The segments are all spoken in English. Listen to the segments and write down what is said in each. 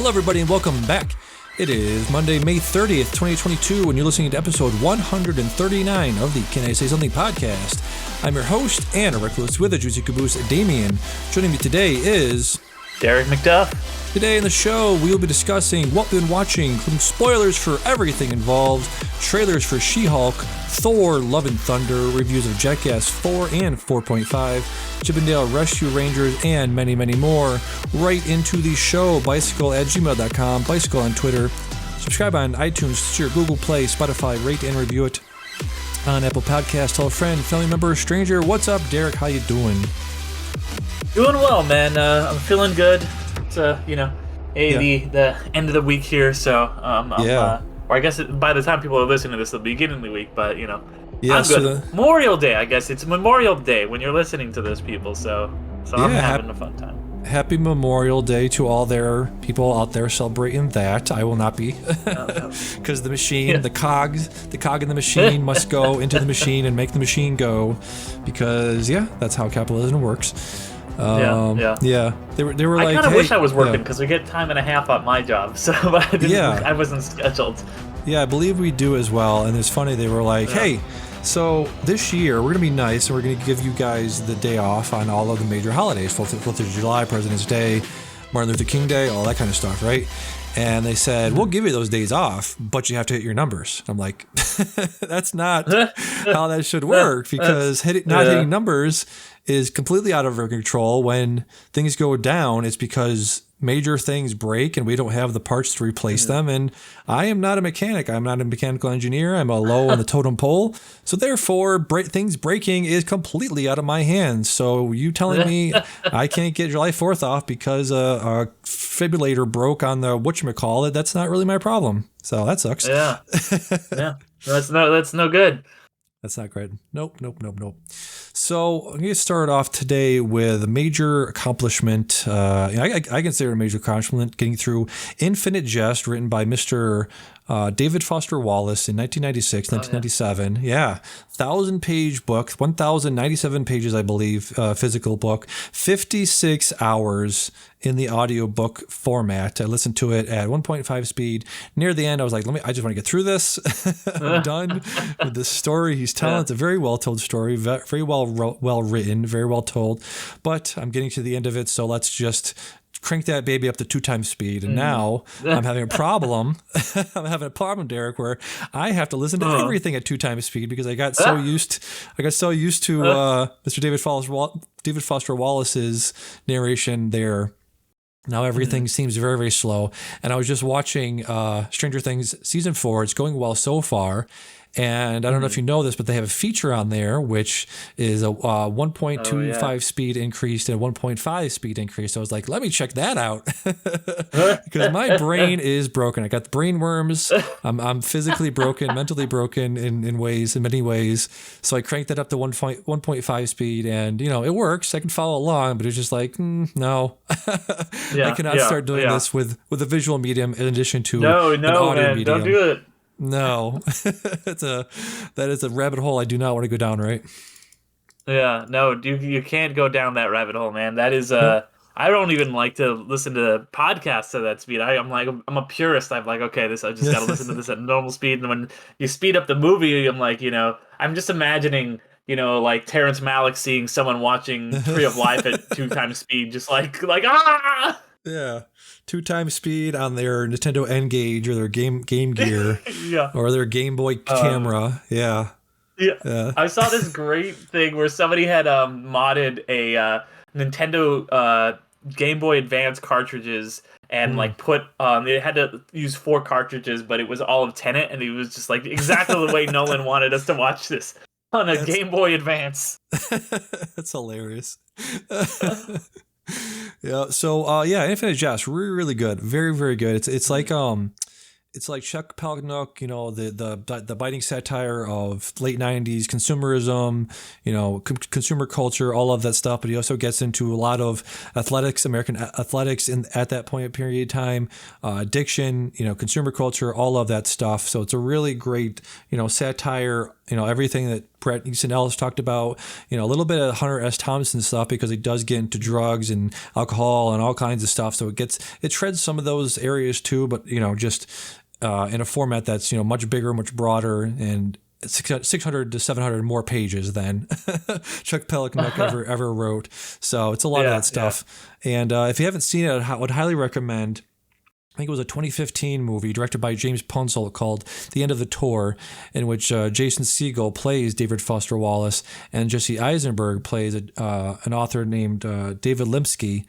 Hello, everybody, and welcome back. It is Monday, May 30th, 2022, and you're listening to episode 139 of the Can I Say Something podcast. I'm your host and a recluse with a juicy caboose, Damian. Joining me today is... Derek McDuff. Today in the show, we will be discussing what we've been watching, including spoilers for everything involved, trailers for She-Hulk, Thor, Love and Thunder, reviews of Jackass 4 and 4.5, Chippendale Rescue Rangers, and many, many more. Right into the show, bicycle@gmail.com, bicycle on Twitter. Subscribe on iTunes, Stitcher, Google Play, Spotify, rate and review it on Apple Podcasts. Tell a friend, family member, stranger. What's up, Derek? How you doing? Doing well, man. I'm feeling good. It's the end of the week here, so or I guess by the time people are listening to this, it'll be beginning of the week. But I'm good. Memorial Day, I guess it's Memorial Day when you're listening to this, people. So I'm having a fun time. Happy Memorial Day to all their people out there celebrating that. I will not be, because the machine, the cog in the machine must go into the machine and make the machine go, because that's how capitalism works. They were like, I kind of wish I was working because we get time and a half on my job, so I wasn't scheduled. Yeah, I believe we do as well. And it's funny, they were like, hey, so this year we're gonna be nice and we're gonna give you guys the day off on all of the major holidays: 4th of July, President's Day, Martin Luther King Day, all that kind of stuff, right? And they said, we'll give you those days off, but you have to hit your numbers. I'm like, that's not how that should work, because not hitting numbers is completely out of our control. When things go down, it's because major things break and we don't have the parts to replace them. And I am not a mechanic. I'm not a mechanical engineer. I'm a low on the totem pole. So therefore, things breaking is completely out of my hands. So you telling me I can't get July 4th off because a fibrillator broke on the whatchamacallit, that's not really my problem. So that sucks. Yeah. That's no good. That's not great. Nope. So I'm going to start off today with a major accomplishment. I consider it a major accomplishment, getting through Infinite Jest, written by Mr. David Foster Wallace in 1997. 1,000-page book, 1,097 pages, I believe, physical book, 56 hours in the audiobook format. I listened to it at 1.5 speed. Near the end, I was like, I just want to get through this. I'm done with the story he's telling. It's a very well-told story, very well written, very well told. But I'm getting to the end of it, so let's just crank that baby up to 2 times speed. And now I'm having a problem. I'm having a problem, Derek, where I have to listen to everything at 2 times speed because I got so used to Mr. David Foster Wallace's narration there. Now everything seems very, very slow. And I was just watching Stranger Things season 4. It's going well so far. And I don't know if you know this, but they have a feature on there, which is a 1.25 speed increase and a 1.5 speed increase. So I was like, let me check that out, because my brain is broken. I got the brain worms. I'm physically broken, mentally broken in many ways. So I cranked that up to 1.5 speed, and it works. I can follow along, but it's just like, no, I cannot start doing this with a visual medium in addition to an audio medium. Don't do it. No, that is a rabbit hole I do not want to go down, right? Yeah, no, you can't go down that rabbit hole, man. That is, I don't even like to listen to podcasts at that speed. I'm a purist. I'm like, okay, I just got to listen to this at normal speed. And when you speed up the movie, I'm like, I'm just imagining, like Terrence Malick seeing someone watching Tree of Life at 2 times speed, just like, yeah. 2 times speed on their Nintendo N-Gage or their Game Gear, or their Game Boy camera. Yeah. I saw this great thing where somebody had modded a Nintendo Game Boy Advance cartridges and put they had to use 4 cartridges, but it was all of Tenet, and it was just like exactly the way Nolan wanted us to watch this on a Game Boy Advance. That's hilarious. Yeah. So Infinite Jest, really, really good, very, very good. It's like Chuck Palahniuk, the biting satire of late 90s consumerism, consumer culture, all of that stuff. But he also gets into a lot of athletics, American athletics at that period of time, addiction, consumer culture, all of that stuff. So it's a really great, satire everything that Bret Easton Ellis talked about, a little bit of Hunter S. Thompson stuff, because he does get into drugs and alcohol and all kinds of stuff. So it shreds some of those areas too, but, just in a format that's, much bigger, much broader, and 600 to 700 more pages than Chuck Palahniuk ever wrote. So it's a lot of that stuff. Yeah. And if you haven't seen it, I would highly recommend. I think it was a 2015 movie directed by James Punzel called The End of the Tour, in which Jason Segel plays David Foster Wallace and Jesse Eisenberg plays an author named David Lipsky,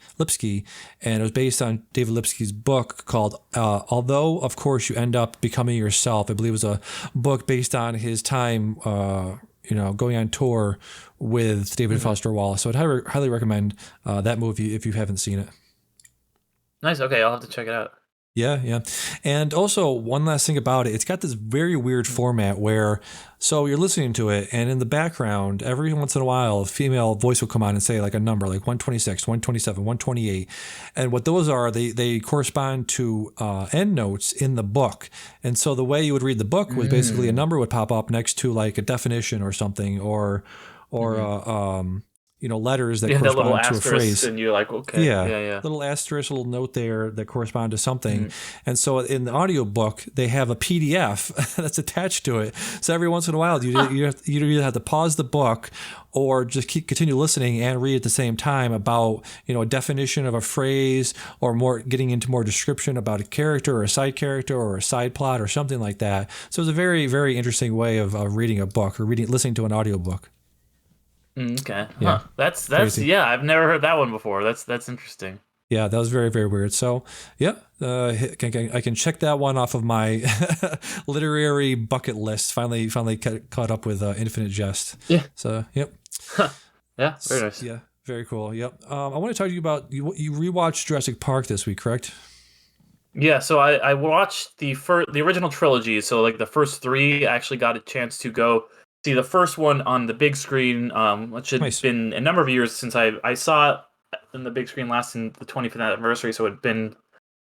and it was based on David Lipsky's book called Although, of Course, You End Up Becoming Yourself. I believe it was a book based on his time going on tour with David Foster Wallace. So I'd highly recommend that movie if you haven't seen it. Nice. Okay, I'll have to check it out. Yeah. And also, one last thing about it, it's got this very weird format where, so you're listening to it, and in the background, every once in a while, a female voice will come on and say like a number, like 126, 127, 128. And what those are, they correspond to end notes in the book. And so the way you would read the book was basically a number would pop up next to like a definition or something, or letters that correspond to a phrase. And you're like, okay. Yeah. Little asterisk, little note there that correspond to something. And so in the audiobook, they have a PDF that's attached to it. So every once in a while, you either have to pause the book or just continue listening and read at the same time about, a definition of a phrase, or more getting into more description about a character or a side character or a side plot or something like that. So it's a very, very interesting way of reading a book or listening to an audiobook. Okay. Yeah. Huh. That's crazy. I've never heard that one before. That's interesting. Yeah, that was very, very weird. So, yeah, I can check that one off of my literary bucket list. Finally caught up with Infinite Jest. Yeah. So, yep. Huh. Yeah, very nice. Yeah, very cool. Yep. I want to talk to you about you rewatched Jurassic Park this week, correct? Yeah, so I watched the original trilogy. So like the first three, I actually got a chance to go see the first one on the big screen, which had been a number of years since I saw it in the big screen last in the 25th anniversary, so it had been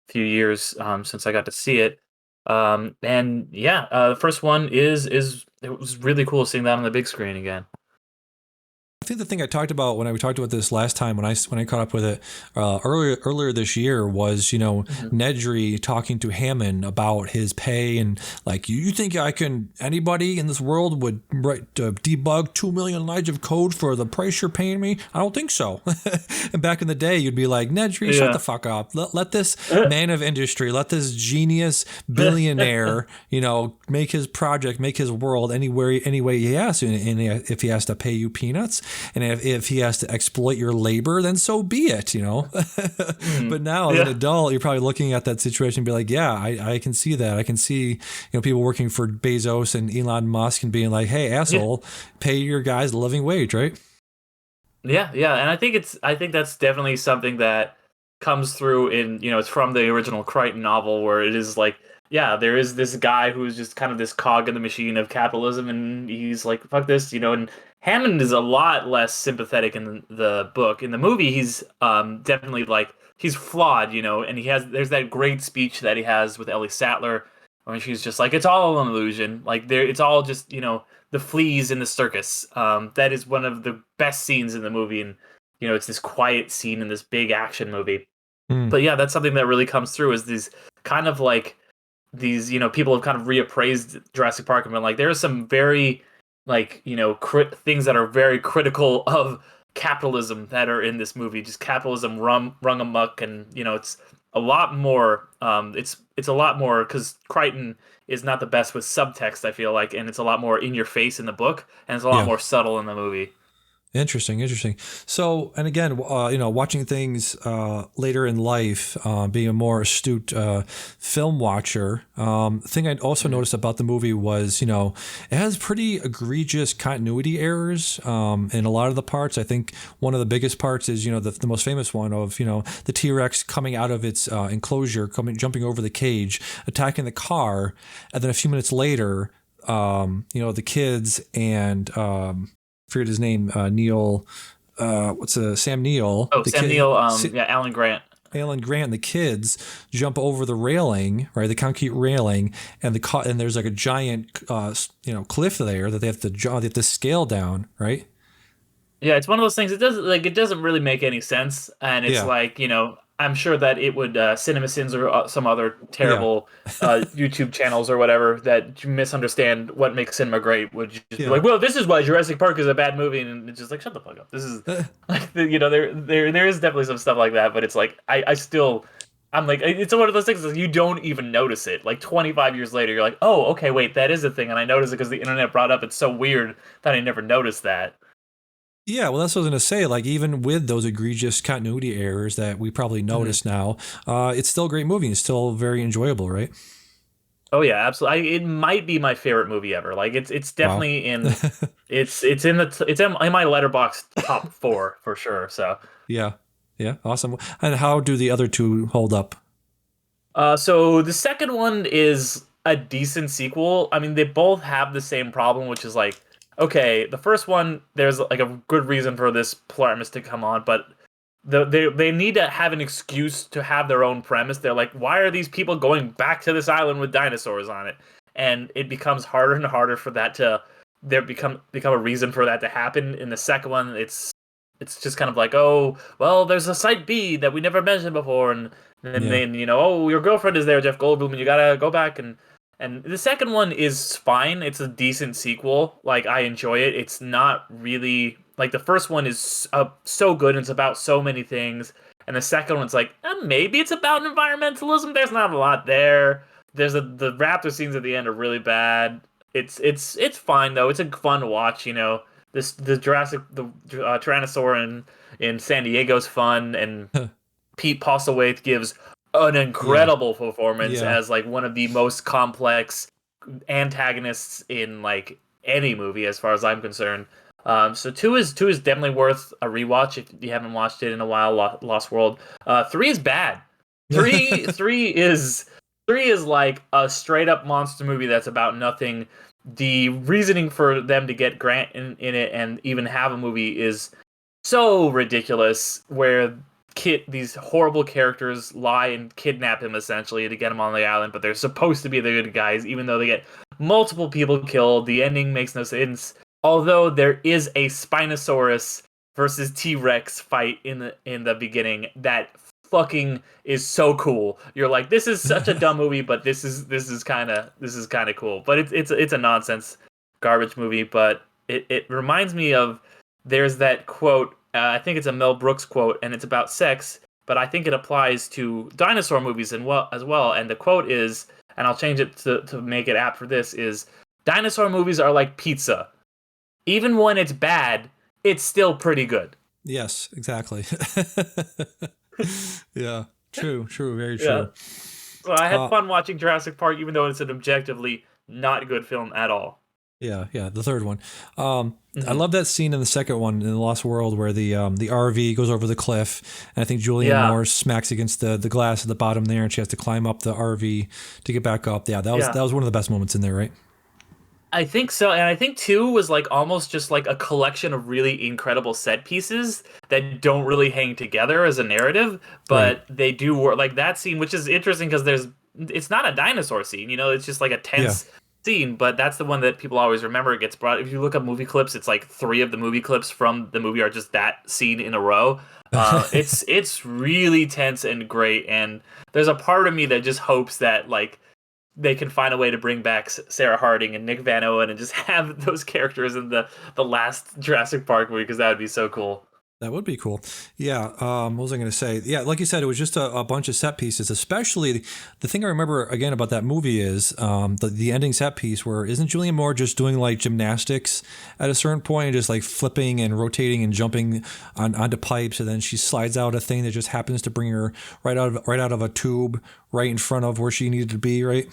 a few years since I got to see it. The first one it was really cool seeing that on the big screen again. I think the thing I talked about when we talked about this last time when I caught up with it earlier this year was Nedry talking to Hammond about his pay and like you think anybody in this world would debug 2 million lines of code for the price you're paying me? I don't think so. And back in the day, you'd be like, Nedry, shut the fuck up. Let this man of industry, let this genius billionaire, make his project, make his world any way he has to, and if he has to pay you peanuts. And if he has to exploit your labor, then so be it, But now as an adult, you're probably looking at that situation and be like, yeah, I can see that. I can see, people working for Bezos and Elon Musk and being like, hey, asshole, pay your guys a living wage, right? Yeah. And I think that's definitely something that comes through in, it's from the original Crichton novel where it is like, yeah, there is this guy who's just kind of this cog in the machine of capitalism, and he's like, fuck this, and Hammond is a lot less sympathetic in the book. In the movie, he's definitely like, he's flawed, and there's that great speech that he has with Ellie Sattler, when she's just like, it's all an illusion. Like, it's all just, the fleas in the circus. That is one of the best scenes in the movie, and, it's this quiet scene in this big action movie. But yeah, that's something that really comes through, is these kind of like, these, people have kind of reappraised Jurassic Park and been like, there are some very, like, things that are very critical of capitalism that are in this movie. Just capitalism rung amok, and, it's a lot more, it's a lot more, because Crichton is not the best with subtext, I feel like, and it's a lot more in your face in the book, and it's a lot more subtle in the movie. Interesting. So, and again, watching things later in life, being a more astute film watcher, thing I also noticed about the movie was, it has pretty egregious continuity errors in a lot of the parts. I think one of the biggest parts is, the most famous one of, the T-Rex coming out of its enclosure, jumping over the cage, attacking the car, and then a few minutes later, the kids and forget his name, Neil. Sam Neill. Oh, Sam Neill. Alan Grant. Alan Grant and the kids jump over the railing, right, the concrete railing, and there's like a giant, cliff there that they have to scale down, right? Yeah, it's one of those things. It doesn't really make any sense, and it's like, I'm sure that it would CinemaSins or some other terrible YouTube channels or whatever that misunderstand what makes cinema great would just be like, well, this is why Jurassic Park is a bad movie, and it's just like, shut the fuck up. This is like, there is definitely some stuff like that, but it's like I'm like, it's one of those things that you don't even notice it. Like 25 years later, you're like, oh, okay, wait, that is a thing, and I noticed it because the internet brought up. It's so weird that I never noticed that. Yeah, well, that's what I was going to say. Like, even with those egregious continuity errors that we probably notice now, it's still a great movie. It's still very enjoyable, right? Oh yeah, absolutely. It might be my favorite movie ever. Like, it's definitely in it's in my letterbox top 4 for sure. So yeah, awesome. And how do the other two hold up? So the second one is a decent sequel. I mean, they both have the same problem, which is like, okay, the first one, there's like a good reason for this premise to come on, but they need to have an excuse to have their own premise. They're like, why are these people going back to this island with dinosaurs on it? And it becomes harder and harder for that to become a reason for that to happen. In the second one, it's just kind of like, oh, well, there's a site B that we never mentioned before, and then oh, your girlfriend is there, Jeff Goldblum, and you gotta go back and the second one is fine. It's a decent sequel. Like, I enjoy it. It's not really like the first one is so good. And it's about so many things. And the second one's like, maybe it's about environmentalism. There's not a lot there. The raptor scenes at the end are really bad. It's fine though. It's a fun watch. The Tyrannosaur in San Diego's fun, and Pete Postlethwaite gives an incredible performance as like one of the most complex antagonists in like any movie as far as I'm concerned. So two is definitely worth a rewatch if you haven't watched it in a while. Lost World. 3 is bad. Three is like a straight up monster movie that's about nothing. The reasoning for them to get Grant in it and even have a movie is so ridiculous, where these horrible characters lie and kidnap him essentially to get him on the island, but they're supposed to be the good guys, even though they get multiple people killed. The ending makes no sense. Although there is a Spinosaurus versus T-Rex fight in the beginning that fucking is so cool. You're like, this is such a dumb movie, but this is kind of cool. But it's a nonsense garbage movie. But it reminds me of, there's that quote. I think it's a Mel Brooks quote, and it's about sex, but I think it applies to dinosaur movies as well. And the quote is, and I'll change it to make it apt for this, is, dinosaur movies are like pizza. Even when it's bad, it's still pretty good. Yes, exactly. Yeah, true, very true. Yeah. So I had fun watching Jurassic Park, even though it's an objectively not good film at all. Yeah, the third one. I love that scene in the second one in The Lost World where the RV goes over the cliff, and I think Julianne Moore smacks against the glass at the bottom there, and she has to climb up the RV to get back up. Yeah, that was one of the best moments in there, right? I think so, and I think 2 was like almost just like a collection of really incredible set pieces that don't really hang together as a narrative, but they do work. Like that scene, which is interesting because it's not a dinosaur scene, it's just like a tense scene, but that's the one that people always remember. It gets brought. If you look up movie clips, it's like 3 of the movie clips from the movie are just that scene in a row. It's really tense and great, and there's a part of me that just hopes that like they can find a way to bring back Sarah Harding and Nick Van Owen and just have those characters in the last Jurassic Park movie, because that would be so cool. That would be cool. Yeah. What was I going to say? Yeah, like you said, it was just a bunch of set pieces. Especially the thing I remember again about that movie is the ending set piece where isn't Julianne Moore just doing like gymnastics at a certain point and just like flipping and rotating and jumping onto pipes, and then she slides out a thing that just happens to bring her right out of a tube right in front of where she needed to be, right?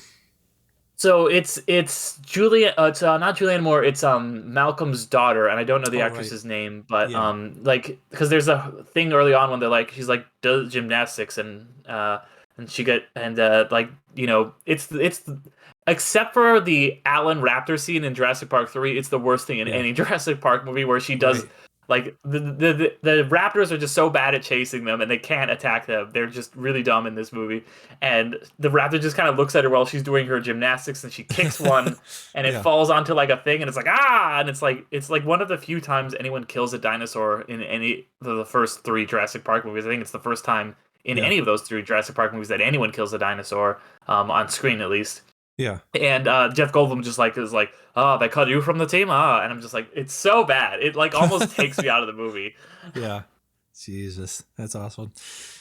So it's Julia. It's not Julianne Moore. It's Malcolm's daughter, and I don't know the actress's name, but like, because there's a thing early on when they're like, she's like does gymnastics, and she like, it's except for the Alan Raptor scene in Jurassic Park 3, it's the worst thing in any Jurassic Park movie, where she does Like the raptors are just so bad at chasing them, and they can't attack them. They're just really dumb in this movie. And the raptor just kind of looks at her while she's doing her gymnastics, and she kicks one, and it falls onto like a thing, and it's like ah, and it's like one of the few times anyone kills a dinosaur in any of the first three Jurassic Park movies. I think it's the first time in any of those three Jurassic Park movies that anyone kills a dinosaur, on screen at least. Yeah. And Jeff Goldblum just like is like, oh, they cut you from the team, and I'm just like, it's so bad. It like almost takes me out of the movie. Yeah. Jesus, that's awesome.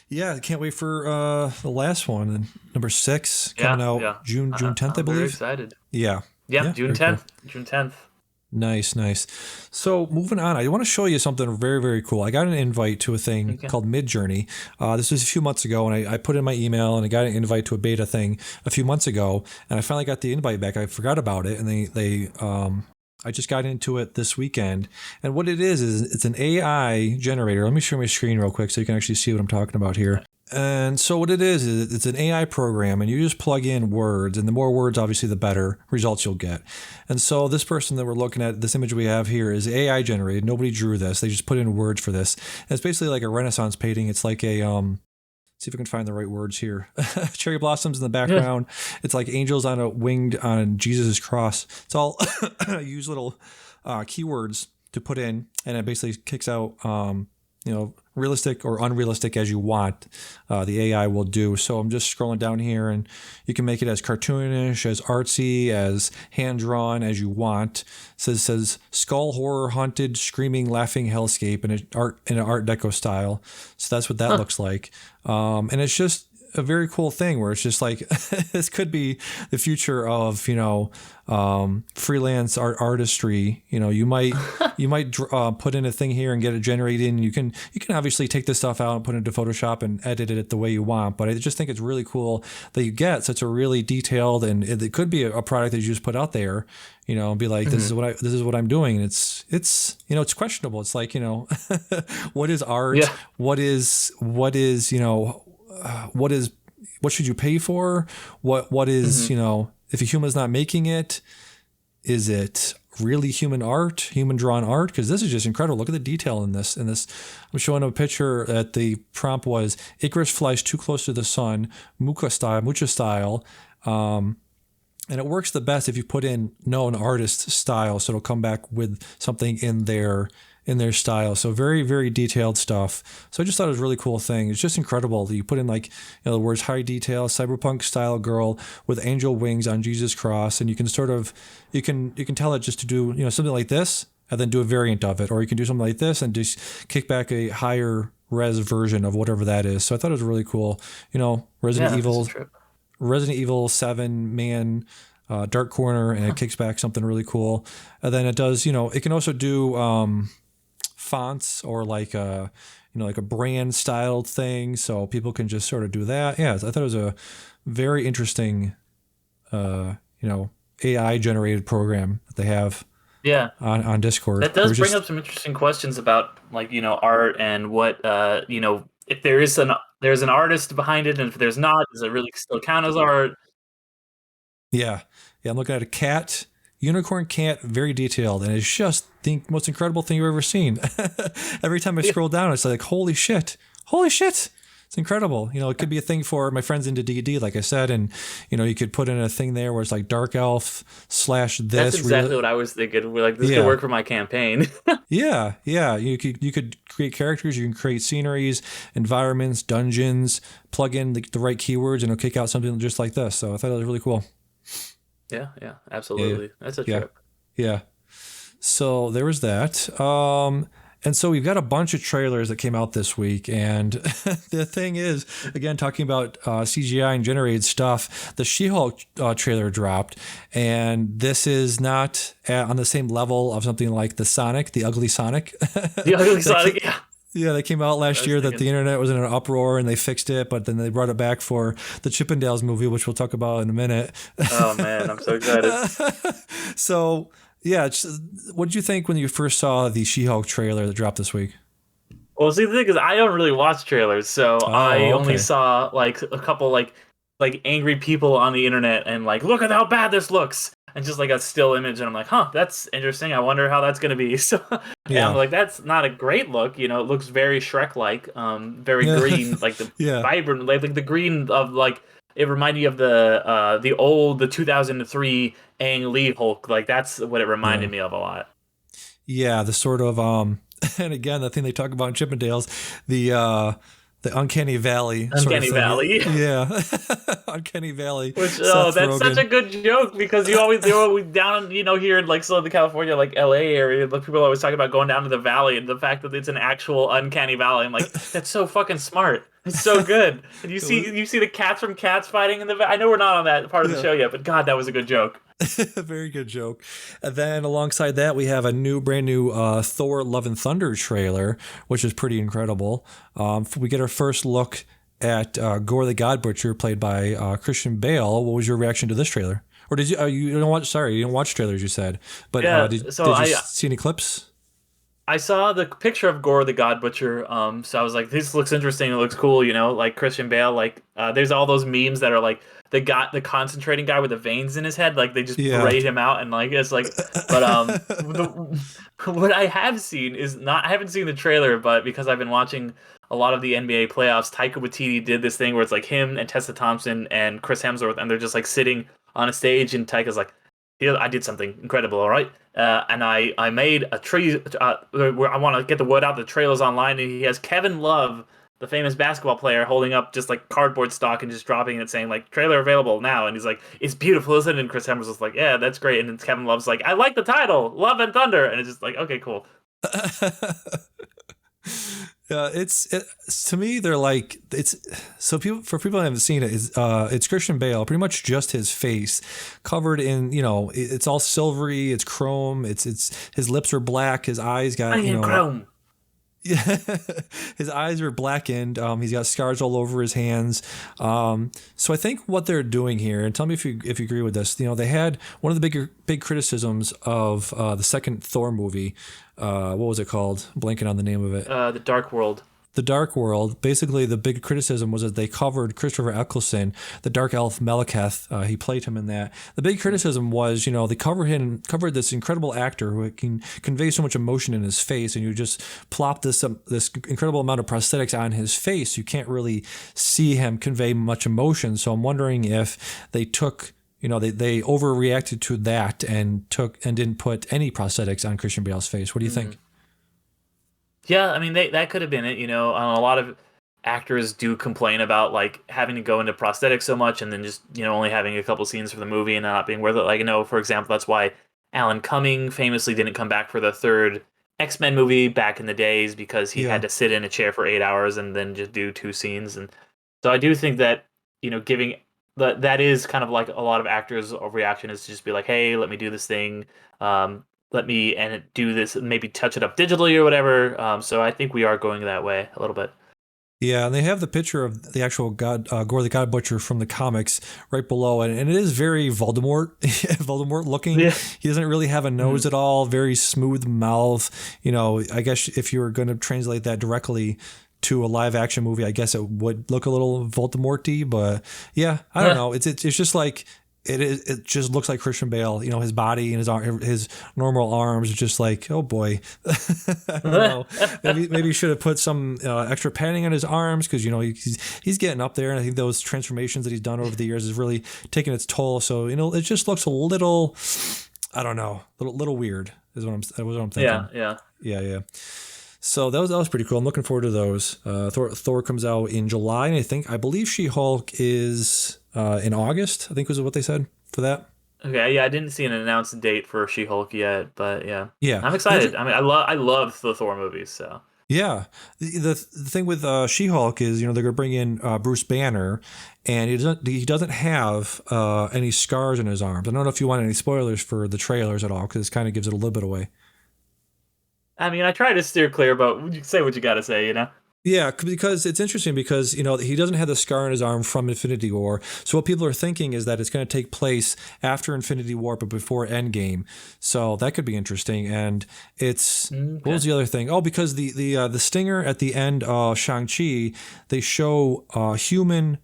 Yeah, can't wait for the last one, and number 6 coming out June 10th, I believe. Very excited. Yeah. June 10th. Cool. June 10th. Nice. So moving on, I want to show you something very, very cool. I got an invite to a thing called Midjourney. This was a few months ago, and I put in my email, and I got an invite to a beta thing a few months ago, and I finally got the invite back. I forgot about it, and I just got into it this weekend. And what it is it's an AI generator. Let me share my screen real quick so you can actually see what I'm talking about here. And so what it is it's an AI program, and you just plug in words, and the more words, obviously, the better results you'll get. And so this person that we're looking at, this image we have here, is AI generated. Nobody drew this. They just put in words for this. And it's basically like a Renaissance painting. It's like a, see if I can find the right words here. Cherry blossoms in the background. Yeah. It's like angels on a winged on Jesus' cross. It's all use little keywords to put in, and it basically kicks out, realistic or unrealistic as you want, the AI will do. So I'm just scrolling down here, and you can make it as cartoonish, as artsy, as hand-drawn as you want. It says skull horror, haunted, screaming, laughing hellscape in an art deco style. So that's what that looks like. And it's just a very cool thing where it's just like, this could be the future of, freelance artistry. You might put in a thing here and get it generated, and you can obviously take this stuff out and put it into Photoshop and edit it the way you want. But I just think it's really cool that you get such a really detailed, and it could be a product that you just put out there, and be like, this is what I'm doing. And it's it's questionable. It's like, what is art? Yeah. What should you pay for? What is, if a human's not making it, is it really human drawn art? Because this is just incredible. Look at the detail in this. I'm showing a picture that the prompt was Icarus flies too close to the sun, Mucha style. And it works the best if you put in known artist style. So it'll come back with something in their style. So very, very detailed stuff. So I just thought it was a really cool thing. It's just incredible that you put in the words high detail, cyberpunk style girl with angel wings on Jesus cross. And you can you can tell it just to do, something like this and then do a variant of it. Or you can do something like this and just kick back a higher res version of whatever that is. So I thought it was really cool. Resident Evil 7 man, dark corner, and it kicks back something really cool. And then it does, it can also do, fonts or like a brand styled thing, so people can just sort of do that. Yeah, I thought it was a very interesting AI generated program that they have on Discord. That does bring up some interesting questions about art and what if there's an artist behind it, and if there's not, does it really still count as art? Yeah, I'm looking at a cat. Unicorn cat, very detailed, and it's just the most incredible thing you've ever seen. Every time I scroll down, it's like, holy shit. It's incredible. It could be a thing for my friends into D&D, like I said, and you could put in a thing there where it's like dark elf / this. That's exactly what I was thinking. We're like, this could work for my campaign. Yeah. You could create characters, you can create sceneries, environments, dungeons, plug in the right keywords, and it'll kick out something just like this. So I thought it was really cool. Yeah, absolutely. That's a trip. Yeah. So there was that. And so we've got a bunch of trailers that came out this week. And the thing is, again, talking about CGI and generated stuff, the She-Hulk trailer dropped. And this is not on the same level of something like the ugly Sonic. The ugly Sonic, yeah. Yeah, they came out last year that the internet was in an uproar and they fixed it, but then they brought it back for the Chippendales movie, which we'll talk about in a minute. Oh, man, I'm so excited. So, yeah, what did you think when you first saw the She-Hulk trailer that dropped this week? Well, see, the thing is, I don't really watch trailers, so I only saw a couple like angry people on the internet and like, look at how bad this looks, and just like a still image, and I'm like, huh, that's interesting. I wonder how that's gonna be. So, and I'm Yeah. like, that's not a great look. It looks very Shrek-like, very green, like the Yeah. vibrant, like the green of like it reminded me of the 2003 Ang Lee Hulk. Like that's what it Yeah. reminded me of a lot. Yeah, the sort of and again the thing they talk about in Chippendales, the uncanny valley sort of Uncanny thing. Valley. Yeah. Uncanny Valley. Which Seth that's Rogen. such a good joke because they're always down here in like Southern California, like LA area. Like people always talk about going down to the valley and the fact that it's an actual uncanny valley. I'm like, that's so fucking smart. It's so good. And you see the cats from Cats fighting in the. I know we're not on that part of the show yet, but God, that was a good joke. Very good joke. And then alongside that, we have a brand new Thor: Love and Thunder trailer, which is pretty incredible. We get our first look at Gore the God Butcher, played by Christian Bale. What was your reaction to this trailer? Or did you? You don't watch? Sorry, you don't watch trailers. You said, but Yeah. did So you see any clips? I saw the picture of Gore the God Butcher, so I was like, this looks interesting. It looks cool, like Christian Bale. Like, there's all those memes that are like the concentrating guy with the veins in his head. Like they just parade him out, and like it's like, but what I have seen is not. I haven't seen the trailer, but because I've been watching a lot of the NBA playoffs, Taika Waititi did this thing where it's like him and Tessa Thompson and Chris Hemsworth, and they're just like sitting on a stage, and Taika's like, "Here, I did something incredible, all right." And I made a tree. Where I want to get the word out. The trailer's online, and he has Kevin Love, the famous basketball player, holding up just like cardboard stock and just dropping it, saying like "trailer available now." And he's like, "It's beautiful, isn't it?" And Chris Hemsworth's like, "Yeah, that's great." And then Kevin Love's like, "I like the title, Love and Thunder," and it's just like, okay, cool. Yeah, to me they're like it's so people who haven't seen it is it's Christian Bale, pretty much just his face covered in it's all silvery, it's chrome, it's his lips are black, his eyes got chrome. Yeah, his eyes are blackened. He's got scars all over his hands. So I think what they're doing here, and tell me if you agree with this. They had one of the big criticisms of the second Thor movie. What was it called? I'm blanking on the name of it. The Dark World. The Dark World. Basically, the big criticism was that they covered Christopher Eccleston, the Dark Elf Malekith. He played him in that. The big criticism was, they covered this incredible actor who can convey so much emotion in his face, and you just plop this incredible amount of prosthetics on his face. You can't really see him convey much emotion. So I'm wondering if they took. They overreacted to that and didn't put any prosthetics on Christian Bale's face. What do you think? Yeah, I mean that could have been it. A lot of actors do complain about like having to go into prosthetics so much, and then just only having a couple scenes for the movie and not being worth it. Like for example, that's why Alan Cumming famously didn't come back for the third X-Men movie back in the days, because he had to sit in a chair for 8 hours and then just do 2 scenes. And so I do think that giving that is kind of like a lot of actors' reaction is to just be like, hey, let me do this thing. Let me do this, maybe touch it up digitally or whatever. So I think we are going that way a little bit. Yeah, and they have the picture of the actual Gore the God Butcher from the comics right below it, and it is very Voldemort looking. Yeah. He doesn't really have a nose at all, very smooth mouth. I guess if you were going to translate that directly to a live action movie, I guess it would look a little Voldemort-y, but yeah, I don't know. It's just like it just looks like Christian Bale. His body and his normal arms are just like, oh boy. I don't know. Maybe he should have put some extra padding on his arms, because he's getting up there, and I think those transformations that he's done over the years is really taking its toll. So it just looks a little, I don't know, little weird is what I'm thinking. Yeah. So that was pretty cool. I'm looking forward to those. Thor comes out in July, and I believe She-Hulk is in August, I think was what they said for that. Okay, yeah, I didn't see an announced date for She-Hulk yet, but yeah. Yeah. I'm excited. I mean, I love the Thor movies, so. Yeah. The thing with She-Hulk is, they're going to bring in Bruce Banner, and he doesn't have any scars in his arms. I don't know if you want any spoilers for the trailers at all, because it kind of gives it a little bit away. I mean, I try to steer clear, but you say what you got to say, Yeah, because it's interesting because, he doesn't have the scar on his arm from Infinity War. So what people are thinking is that it's going to take place after Infinity War, but before Endgame. So that could be interesting. And it's, What was the other thing? Oh, because the stinger at the end of Shang-Chi, they show human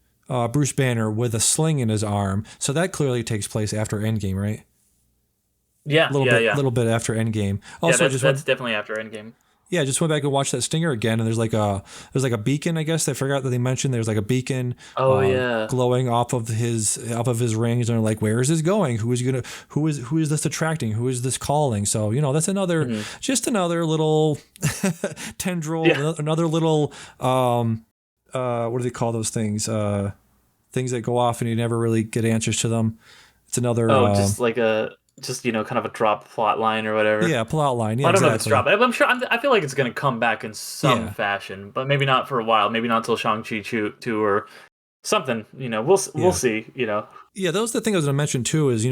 Bruce Banner with a sling in his arm. So that clearly takes place after Endgame, right? Yeah, a little bit after Endgame. Also, that's definitely after Endgame. Yeah, just went back and watched that stinger again, and there's like a beacon. I guess I forgot that they mentioned there's like a beacon. Glowing off of his rings, and they're like, where is this going? Who is this attracting? Who is this calling? So that's another just another little tendril, another little what do they call those things? Things that go off and you never really get answers to them. It's another just like a. Just kind of a drop plot line or whatever. Yeah, plot line. Yeah, I don't know if it's dropped. I'm sure. I feel like it's going to come back in some fashion, but maybe not for a while. Maybe not until Shang-Chi 2 or something. We'll see. Yeah, those are the thing I was going to mention too. Is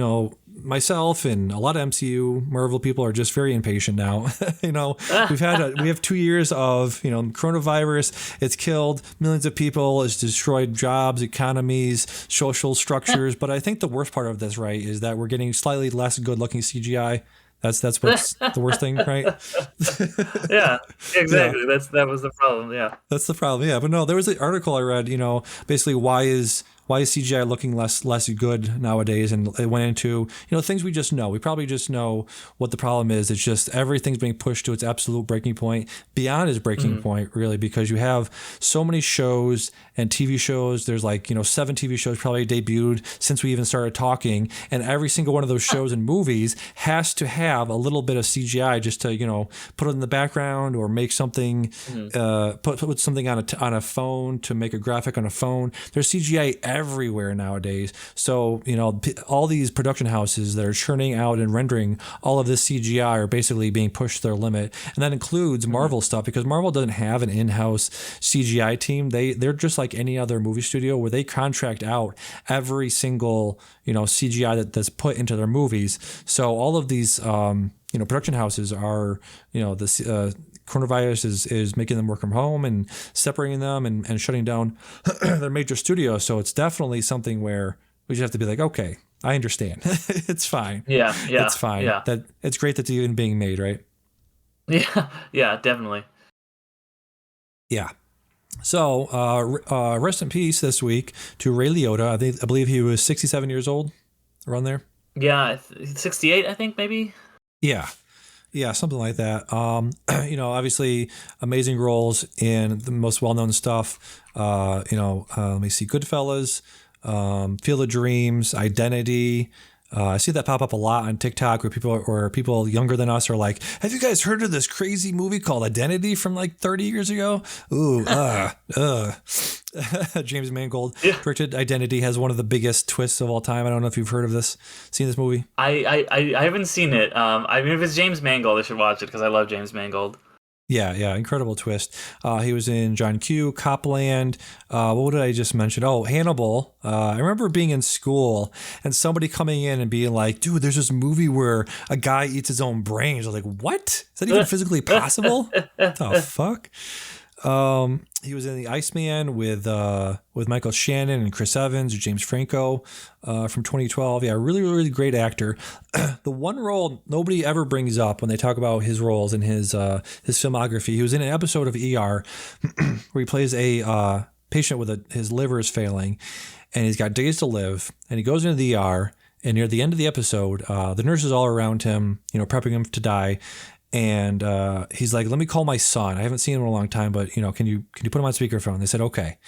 myself and a lot of MCU Marvel people are just very impatient now. We have 2 years of coronavirus. It's killed millions of people. It's destroyed jobs, economies, social structures. But I think the worst part of this, right, is that we're getting slightly less good-looking CGI. That's what's the worst thing, right? Yeah, exactly. Yeah. That was the problem. Yeah, that's the problem. Yeah, but no, there was an article I read. Basically why is CGI looking less good nowadays, and it went into things we just know. We probably just know what the problem is. It's just everything's being pushed to its absolute breaking point, beyond its breaking point, really, because you have so many shows and TV shows. There's 7 TV shows probably debuted since we even started talking, and every single one of those shows and movies has to have a little bit of CGI just to put it in the background or make something, put something on a phone to make a graphic on a phone. There's CGI everywhere nowadays. So, all these production houses that are churning out and rendering all of this CGI are basically being pushed to their limit. And that includes Marvel stuff, because Marvel doesn't have an in-house CGI team. They're just like any other movie studio where they contract out every single, CGI that's put into their movies. So all of these, production houses are, coronavirus is making them work from home and separating them and shutting down their major studios. So it's definitely something where we just have to be like, okay, I understand. It's fine. Yeah. It's fine. Yeah. That it's great that it's even being made, right? Yeah, definitely. Yeah. So rest in peace this week to Ray Liotta. I believe he was 67 years old, around there. Yeah, 68, I think, maybe. Yeah, something like that. Obviously amazing roles in the most well-known stuff. Let me see, Goodfellas, Field of Dreams, Identity. I see that pop up a lot on TikTok where people younger than us are like, have you guys heard of this crazy movie called Identity from 30 years ago? Ooh, James Mangold directed Identity, has one of the biggest twists of all time. I don't know if you've heard of this, seen this movie. I haven't seen it. If it's James Mangold, I should watch it because I love James Mangold. Yeah, incredible twist. He was in John Q, Copland. What did I just mention? Oh, Hannibal. I remember being in school and somebody coming in and being like, dude, there's this movie where a guy eats his own brains. I was like, what? Is that even physically possible? What the fuck? He was in The Iceman with Michael Shannon and Chris Evans, James Franco, from 2012. Yeah, really, really great actor. The one role nobody ever brings up when they talk about his roles in his filmography, he was in an episode of ER where he plays a patient with his liver is failing, and he's got days to live, and he goes into the ER, and near the end of the episode, the nurses all around him, prepping him to die. And he's like, let me call my son. I haven't seen him in a long time, but can you put him on speakerphone? They said, okay.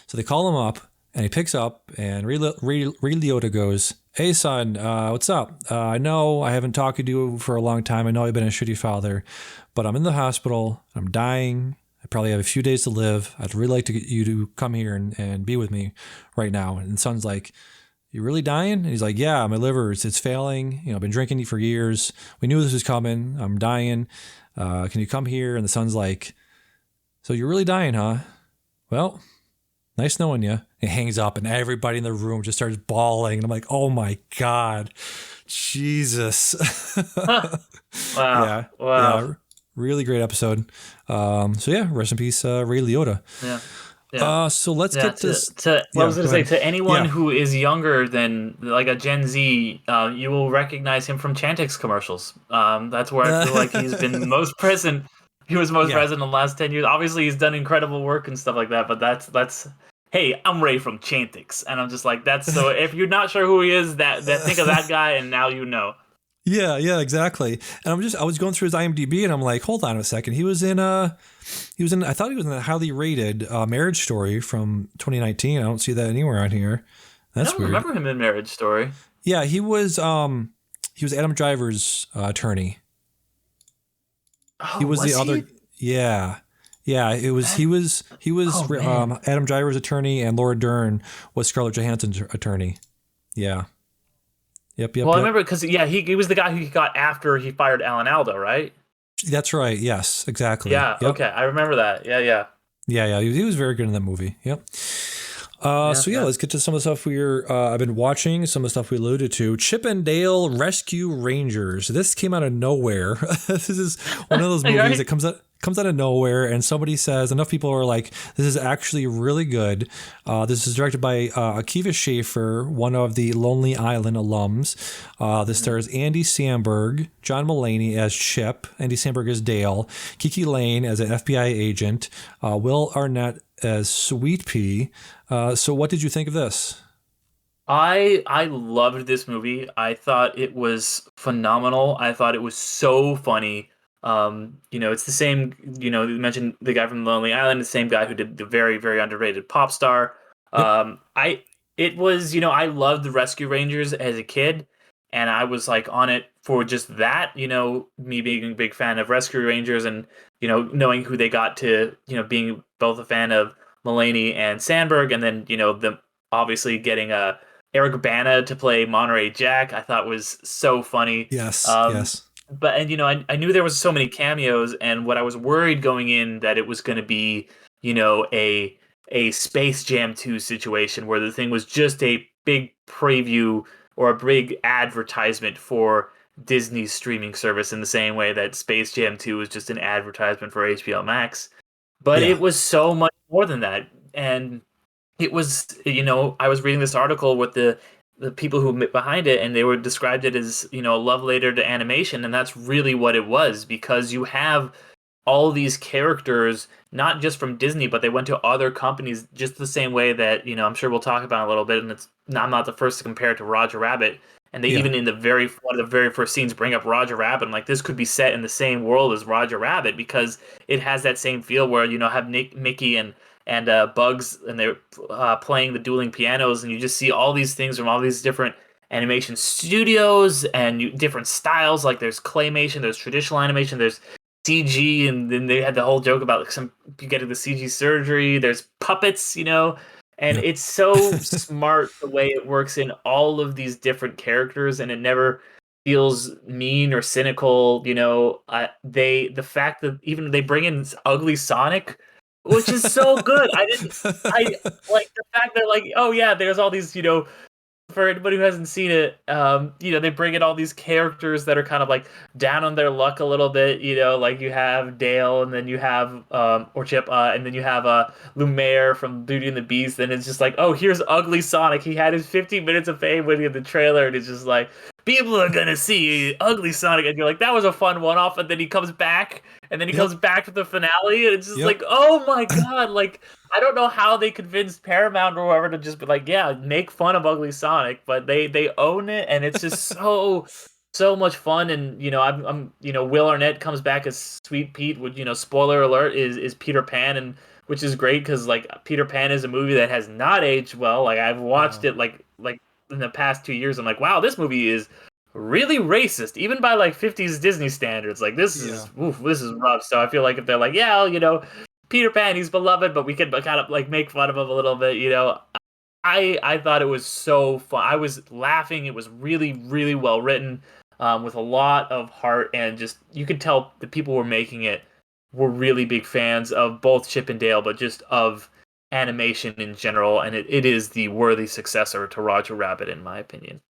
So they call him up, and he picks up, and Ray Liotta goes, hey son, what's up? I know I haven't talked to you for a long time. I know I've been a shitty father, but I'm in the hospital. I'm dying. I probably have a few days to live. I'd really like you to come here and be with me right now. And the son's like, you really dying? And he's like, yeah, my liver, it's failing. I've been drinking for years. We knew this was coming. I'm dying. Can you come here? And the son's like, so you're really dying, huh? Well, nice knowing you. And he hangs up, and everybody in the room just starts bawling. And I'm like, oh my God, Jesus. Wow. Yeah, really great episode. So yeah, rest in peace, Ray Liotta. Yeah. So let's get this. To anyone who is younger than like a Gen Z, you will recognize him from Chantix commercials. That's where I feel like he's been most present. He was most present in the last 10 years. Obviously, he's done incredible work and stuff like that. But that's hey, I'm Ray from Chantix. And I'm just like, that's so, if you're not sure who he is, that think of that guy, and now you know. Yeah, exactly. And I was going through his IMDb, and I'm like, hold on a second. I thought he was in a highly rated Marriage Story from 2019. I don't see that anywhere on here. That's weird. I don't remember him in Marriage Story. Yeah, he was Adam Driver's attorney. Oh, he was the other. Yeah. It was he was Adam Driver's attorney, and Laura Dern was Scarlett Johansson's attorney. Yeah. Yep. Well, I remember because he was the guy who he got after he fired Alan Alda, right? That's right. Yes, exactly. Yeah. Yep. Okay, I remember that. Yeah. Yeah. He was very good in that movie. Yep. Let's get to some of the stuff I've been watching, some of the stuff we alluded to. Chip and Dale Rescue Rangers. This came out of nowhere. This is one of those movies that comes out of nowhere, and somebody says, enough people are like, this is actually really good. This is directed by Akiva Schaffer, one of the Lonely Island alums. This stars Andy Samberg, John Mulaney as Chip, Andy Samberg as Dale, Kiki Lane as an FBI agent, Will Arnett as Sweet Pea. So what did you think of this? I loved this movie. I thought it was phenomenal. I thought it was so funny. It's the same, you mentioned the guy from Lonely Island, the same guy who did the very, very underrated Pop Star. I loved the Rescue Rangers as a kid, and I was like on it for just that, me being a big fan of Rescue Rangers, and, knowing who they got to, being both a fan of Mulaney and Sandberg, and then, them obviously getting Eric Bana to play Monterey Jack, I thought was so funny. Yes. But I knew there was so many cameos, and what I was worried going in that it was going to be, a Space Jam 2 situation where the thing was just a big preview or a big advertisement for Disney's streaming service, in the same way that Space Jam 2 was just an advertisement for HBO Max. But It was so much more than that, and it was, I was reading this article with the people who behind it, and they were described it as, a love letter to animation, and that's really what it was, because you have all these characters, not just from Disney, but they went to other companies, just the same way that, I'm sure we'll talk about in a little bit, and I'm not the first to compare it to Roger Rabbit, and they even in one of the very first scenes bring up Roger Rabbit, and like, this could be set in the same world as Roger Rabbit, because it has that same feel where, have Mickey and Bugs, and they're playing the dueling pianos, and you just see all these things from all these different animation studios and different styles. Like, there's claymation, there's traditional animation, there's CG, and then they had the whole joke about like you getting the CG surgery. There's puppets, and it's so smart the way it works in all of these different characters, and it never feels mean or cynical. The fact that even they bring in Ugly Sonic, which is so good. I like the fact that, like, oh yeah, there's all these, for anybody who hasn't seen it, they bring in all these characters that are kind of like down on their luck a little bit, like you have Dale, and then you have or Chip, and then you have Lumiere from Beauty and the Beast, and it's just like, oh, here's Ugly Sonic. He had his 15 minutes of fame when he had the trailer, and it's just like, people are gonna see Ugly Sonic, and you're like, that was a fun one-off, and then he comes back, and then he comes back to the finale, and it's just like, oh my god, like, I don't know how they convinced Paramount or whoever to just be like, yeah, make fun of Ugly Sonic, but they own it, and it's just so much fun. And I'm Will Arnett comes back as Sweet Pete, which, spoiler alert, is Peter Pan, and which is great because, like, Peter Pan is a movie that has not aged well. Like, I've watched it like in the past 2 years. I'm like, wow, this movie is really racist, even by like 50s Disney standards. Like, this is rough. So I feel like if they're like, yeah, Peter Pan, he's beloved, but we can kind of like make fun of him a little bit, I thought it was so fun. I was laughing. It was really, really well written, with a lot of heart, and just, you could tell the people who were making it were really big fans of both Chip and Dale, but just of animation in general, and it is the worthy successor to Roger Rabbit, in my opinion.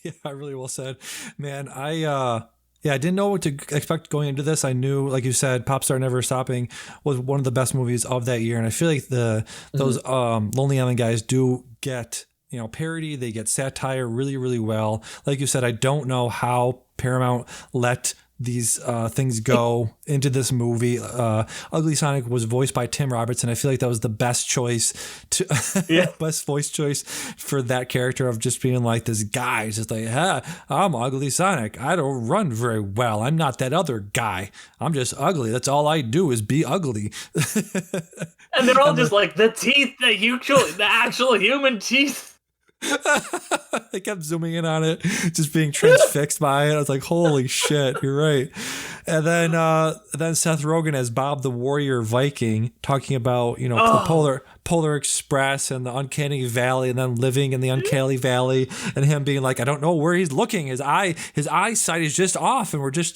Yeah, really well said, man. I didn't know what to expect going into this. I knew, like you said, Popstar Never Stopping was one of the best movies of that year, and I feel like those Lonely Island guys do get, parody, they get satire really, really well. Like you said, I don't know how Paramount let these things go into this movie. Ugly Sonic was voiced by Tim Roberts, and I feel like that was the best choice best voice choice for that character of just being like this guy. It's just like, I'm Ugly Sonic. I don't run very well. I'm not that other guy. I'm just ugly. That's all I do is be ugly. And they're all just like, the teeth, the actual human teeth. They kept zooming in on it, just being transfixed by it. I was like, holy shit, you're right. And then Seth Rogen as Bob the Warrior Viking, talking about, the Polar Express and the Uncanny Valley, and then living in the Uncanny Valley, and him being like, I don't know where he's looking. His eyesight is just off, and we're just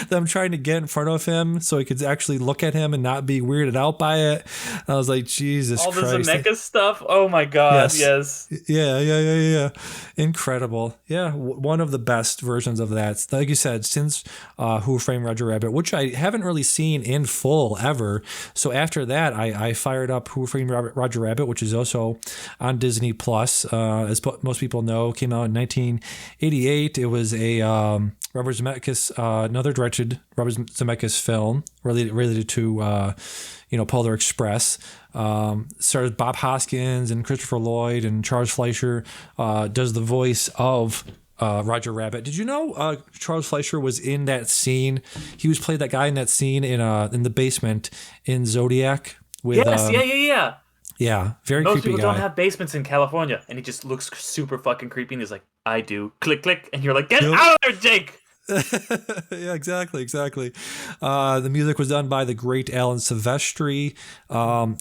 them trying to get in front of him so he could actually look at him and not be weirded out by it. I was like, Jesus Christ. All the Zemeckis stuff. Oh my God. Yes. Yeah. Incredible. Yeah. One of the best versions of that. Like you said, since Who Framed Roger Rabbit, which I haven't really seen in full ever. So after that, I fired up Who Framed Roger Rabbit, which is also on Disney Plus. As most people know, came out in 1988. It was a Robert Zemeckis, another directed Robert Zemeckis film related to Polar Express. Stars Bob Hoskins and Christopher Lloyd, and Charles Fleischer does the voice of Roger Rabbit. Did you know Charles Fleischer was in that scene? He played that guy in that scene in the basement in Zodiac. With, yeah. Yeah, very Most creepy guy. Most people don't have basements in California, and he just looks super fucking creepy, and he's like, I do. Click, click, and you're like, get out of there, Jake! Yeah, exactly. The music was done by the great Alan Silvestri.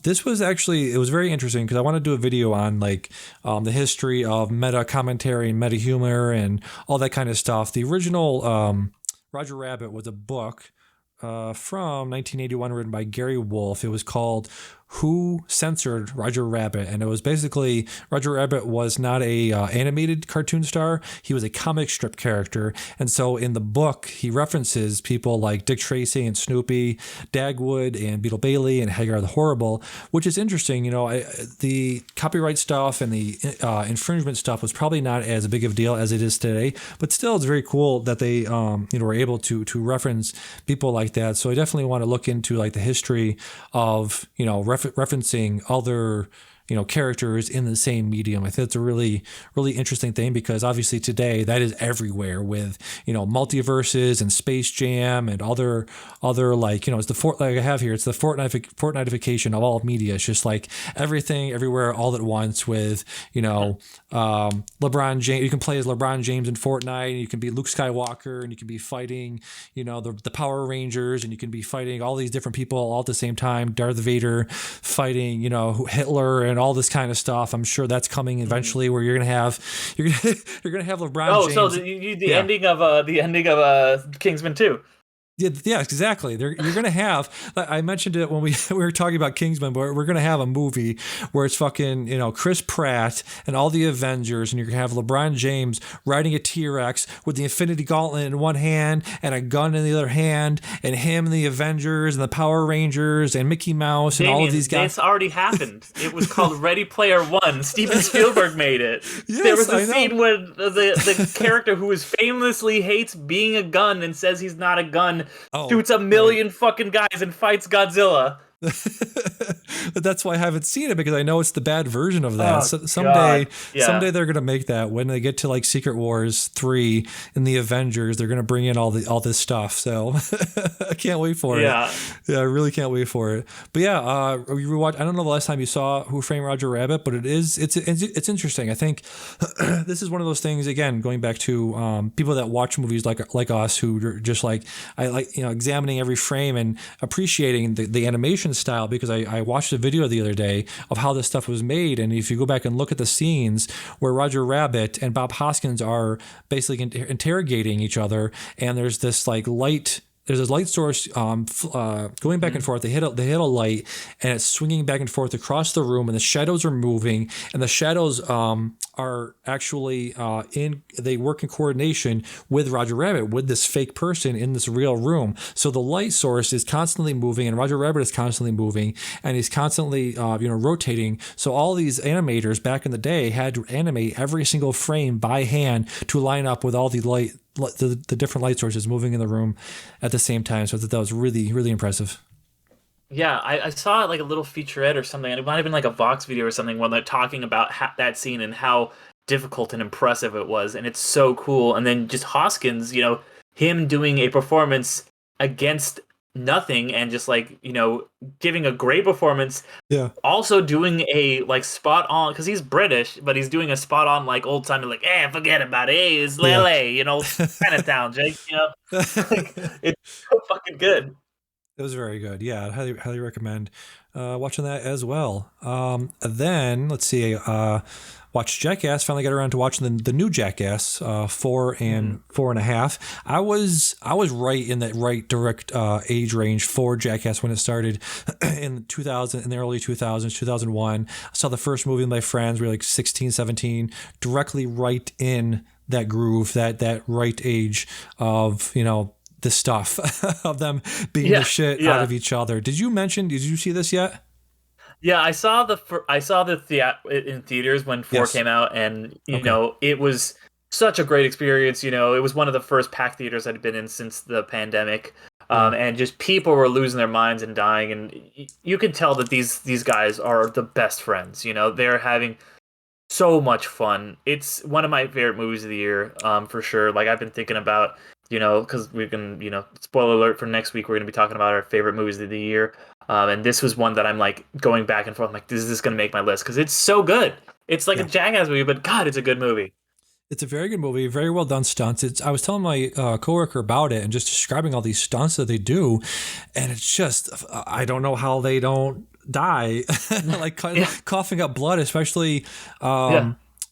This was actually, it was very interesting because I want to do a video on the history of meta commentary and meta humor and all that kind of stuff. The original Roger Rabbit was a book from 1981 written by Gary Wolfe. It was called Who Censored Roger Rabbit? And it was basically, Roger Rabbit was not a animated cartoon star. He was a comic strip character. And so in the book, he references people like Dick Tracy and Snoopy, Dagwood and Beetle Bailey and Hagar the Horrible, which is interesting. The copyright stuff and the infringement stuff was probably not as big of a deal as it is today, but still it's very cool that they were able to reference people like that. So I definitely want to look into the history of referencing other characters in the same medium. I think it's a really, really interesting thing because obviously today that is everywhere with, multiverses and Space Jam and other it's the like I have here, it's the Fortnitification of all media. It's just like everything everywhere all at once with, LeBron James. You can play as LeBron James in Fortnite, and you can be Luke Skywalker, and you can be fighting, the Power Rangers, and you can be fighting all these different people all at the same time. Darth Vader fighting, Hitler and all this kind of stuff. I'm sure that's coming eventually, where you're gonna have LeBron James. Oh, so the ending of Kingsman 2. Yeah, exactly. You're going to have, I mentioned it when we were talking about Kingsman, but we're going to have a movie where it's fucking, Chris Pratt and all the Avengers, and you're going to have LeBron James riding a T-Rex with the Infinity Gauntlet in one hand and a gun in the other hand, and him and the Avengers and the Power Rangers and Mickey Mouse and all of these guys. This already happened. It was called Ready Player One. Steven Spielberg made it. Yes, there was a scene where the character who famously hates being a gun and says he's not a gun shoots a million fucking guys and fights Godzilla. But that's why I haven't seen it, because I know it's the bad version of that. Someday they're gonna make that when they get to Secret Wars 3 in the Avengers. They're gonna bring in all this stuff. So I can't wait for it. Yeah, I really can't wait for it. But yeah, you rewatch. I don't know the last time you saw Who Framed Roger Rabbit, but it's interesting. I think this is one of those things. Again, going back to people that watch movies like us, who are just examining every frame and appreciating the animation style, because I watched a video the other day of how this stuff was made, and if you go back and look at the scenes where Roger Rabbit and Bob Hoskins are basically interrogating each other, and there's this there's a light source going back and forth. They hit a light, and it's swinging back and forth across the room, and the shadows are moving, and the shadows are actually they work in coordination with Roger Rabbit, with this fake person in this real room. So the light source is constantly moving, and Roger Rabbit is constantly moving, and he's constantly rotating. So all these animators back in the day had to animate every single frame by hand to line up with all the light the different light sources moving in the room at the same time. So I thought that was really, really impressive. Yeah, I saw like a little featurette or something, and it might have been like a Vox video or something where they're talking about that scene and how difficult and impressive it was, and it's so cool. And then just Hoskins, him doing a performance against nothing and just like, giving a great performance. Yeah. Also doing a like spot on, because he's British, but he's doing a spot on like old time, like, forget about it. Hey, it's Lele, Chinatown, Jake, like, it's so fucking good. It was very good. Yeah, I'd highly recommend watching that as well. Then let's see, watched Jackass. Finally got around to watching the new Jackass, 4 and 4.5. I was right in that direct age range for Jackass when it started in the early 2000s, 2001. I saw the first movie with my friends. We were like 16, 17, directly right in that groove, that right age of the stuff of them beating the shit out of each other. Did you see this yet? Yeah, I saw in theaters when 4 came out, and it was such a great experience. It was one of the first packed theaters I'd been in since the pandemic, and just people were losing their minds and dying, and you could tell that these guys are the best friends. They're having so much fun. It's one of my favorite movies of the year, for sure. Like, I've been thinking about, because we can, spoiler alert for next week, we're going to be talking about our favorite movies of the year. And this was one that I'm like going back and forth. I'm like, is this going to make my list? Because it's so good. It's like a Jackass movie, but God, it's a good movie. It's a very good movie, very well done stunts. I was telling my coworker about it and just describing all these stunts that they do, and it's just, I don't know how they don't die, like coughing up blood, especially.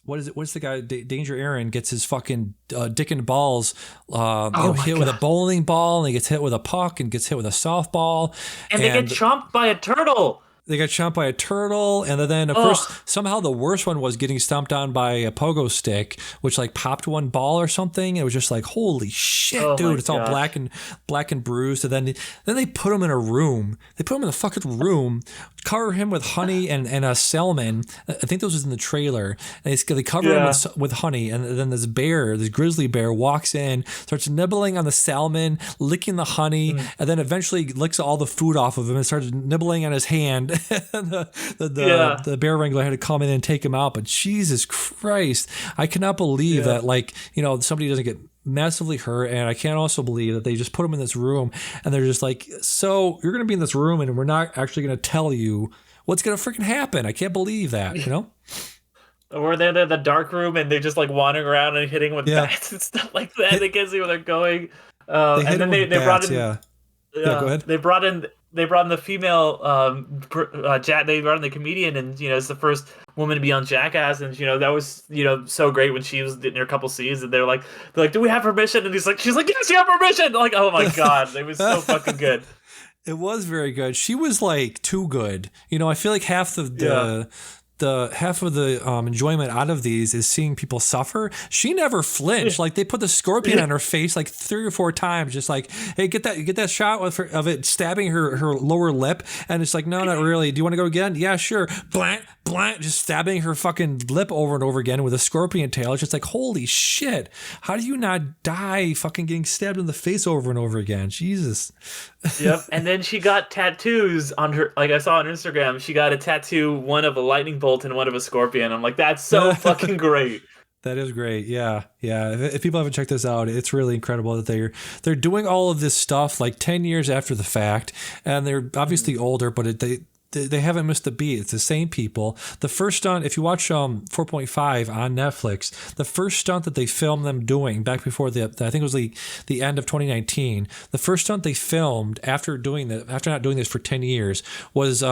What is it? What's the guy? Danger Aaron gets his fucking dick and balls hit with a bowling ball, and he gets hit with a puck, and gets hit with a softball, and they get chomped by a turtle. They got chomped by a turtle, and then of course somehow the worst one was getting stomped on by a pogo stick, which like popped one ball or something. It was just like, holy shit, dude! It's all black and bruised. And then they put him in a room. They put him in a fucking room, cover him with honey and a salmon. I think this was in the trailer. And they cover him with honey, and then this grizzly bear, walks in, starts nibbling on the salmon, licking the honey, and then eventually licks all the food off of him and starts nibbling on his hand. The bear wrangler had to come in and take him out, but Jesus Christ, I cannot believe that somebody doesn't get massively hurt, and I can't also believe that they just put him in this room and they're just like, so you're going to be in this room and we're not actually going to tell you what's going to freaking happen. I can't believe that, Or they're in the dark room and they're just like wandering around and hitting with bats and stuff like that. They can't see where they're going. And then they brought in go ahead. They brought in the female they brought in the comedian, and it's the first woman to be on Jackass, and that was so great when she was in her couple scenes, and they're like, do we have permission? And she's like, yes, you have permission. Like, oh my God, it was so fucking good. It was very good. She was like too good. I feel like half the enjoyment out of these is seeing people suffer. She never flinched. Like, they put the scorpion on her face like 3 or 4 times, just like, hey, get that shot of it stabbing her lower lip, and it's like, no, not really. Do you want to go again? Yeah, sure. Blank, just stabbing her fucking lip over and over again with a scorpion tail. It's just like, holy shit, how do you not die fucking getting stabbed in the face over and over again? Jesus. Yep. And then she got tattoos on her, like I saw on Instagram, she got a tattoo, one of a lightning bolt and one of a scorpion. I'm like, that's so fucking great. That is great. Yeah. If people haven't checked this out, it's really incredible that they're doing all of this stuff like 10 years after the fact, and they're obviously older, but they haven't missed a beat. It's the same people. The first stunt, if you watch 4.5 on Netflix, the first stunt that they filmed them doing back before I think it was the end of 2019, the first stunt they filmed after not doing this for 10 years was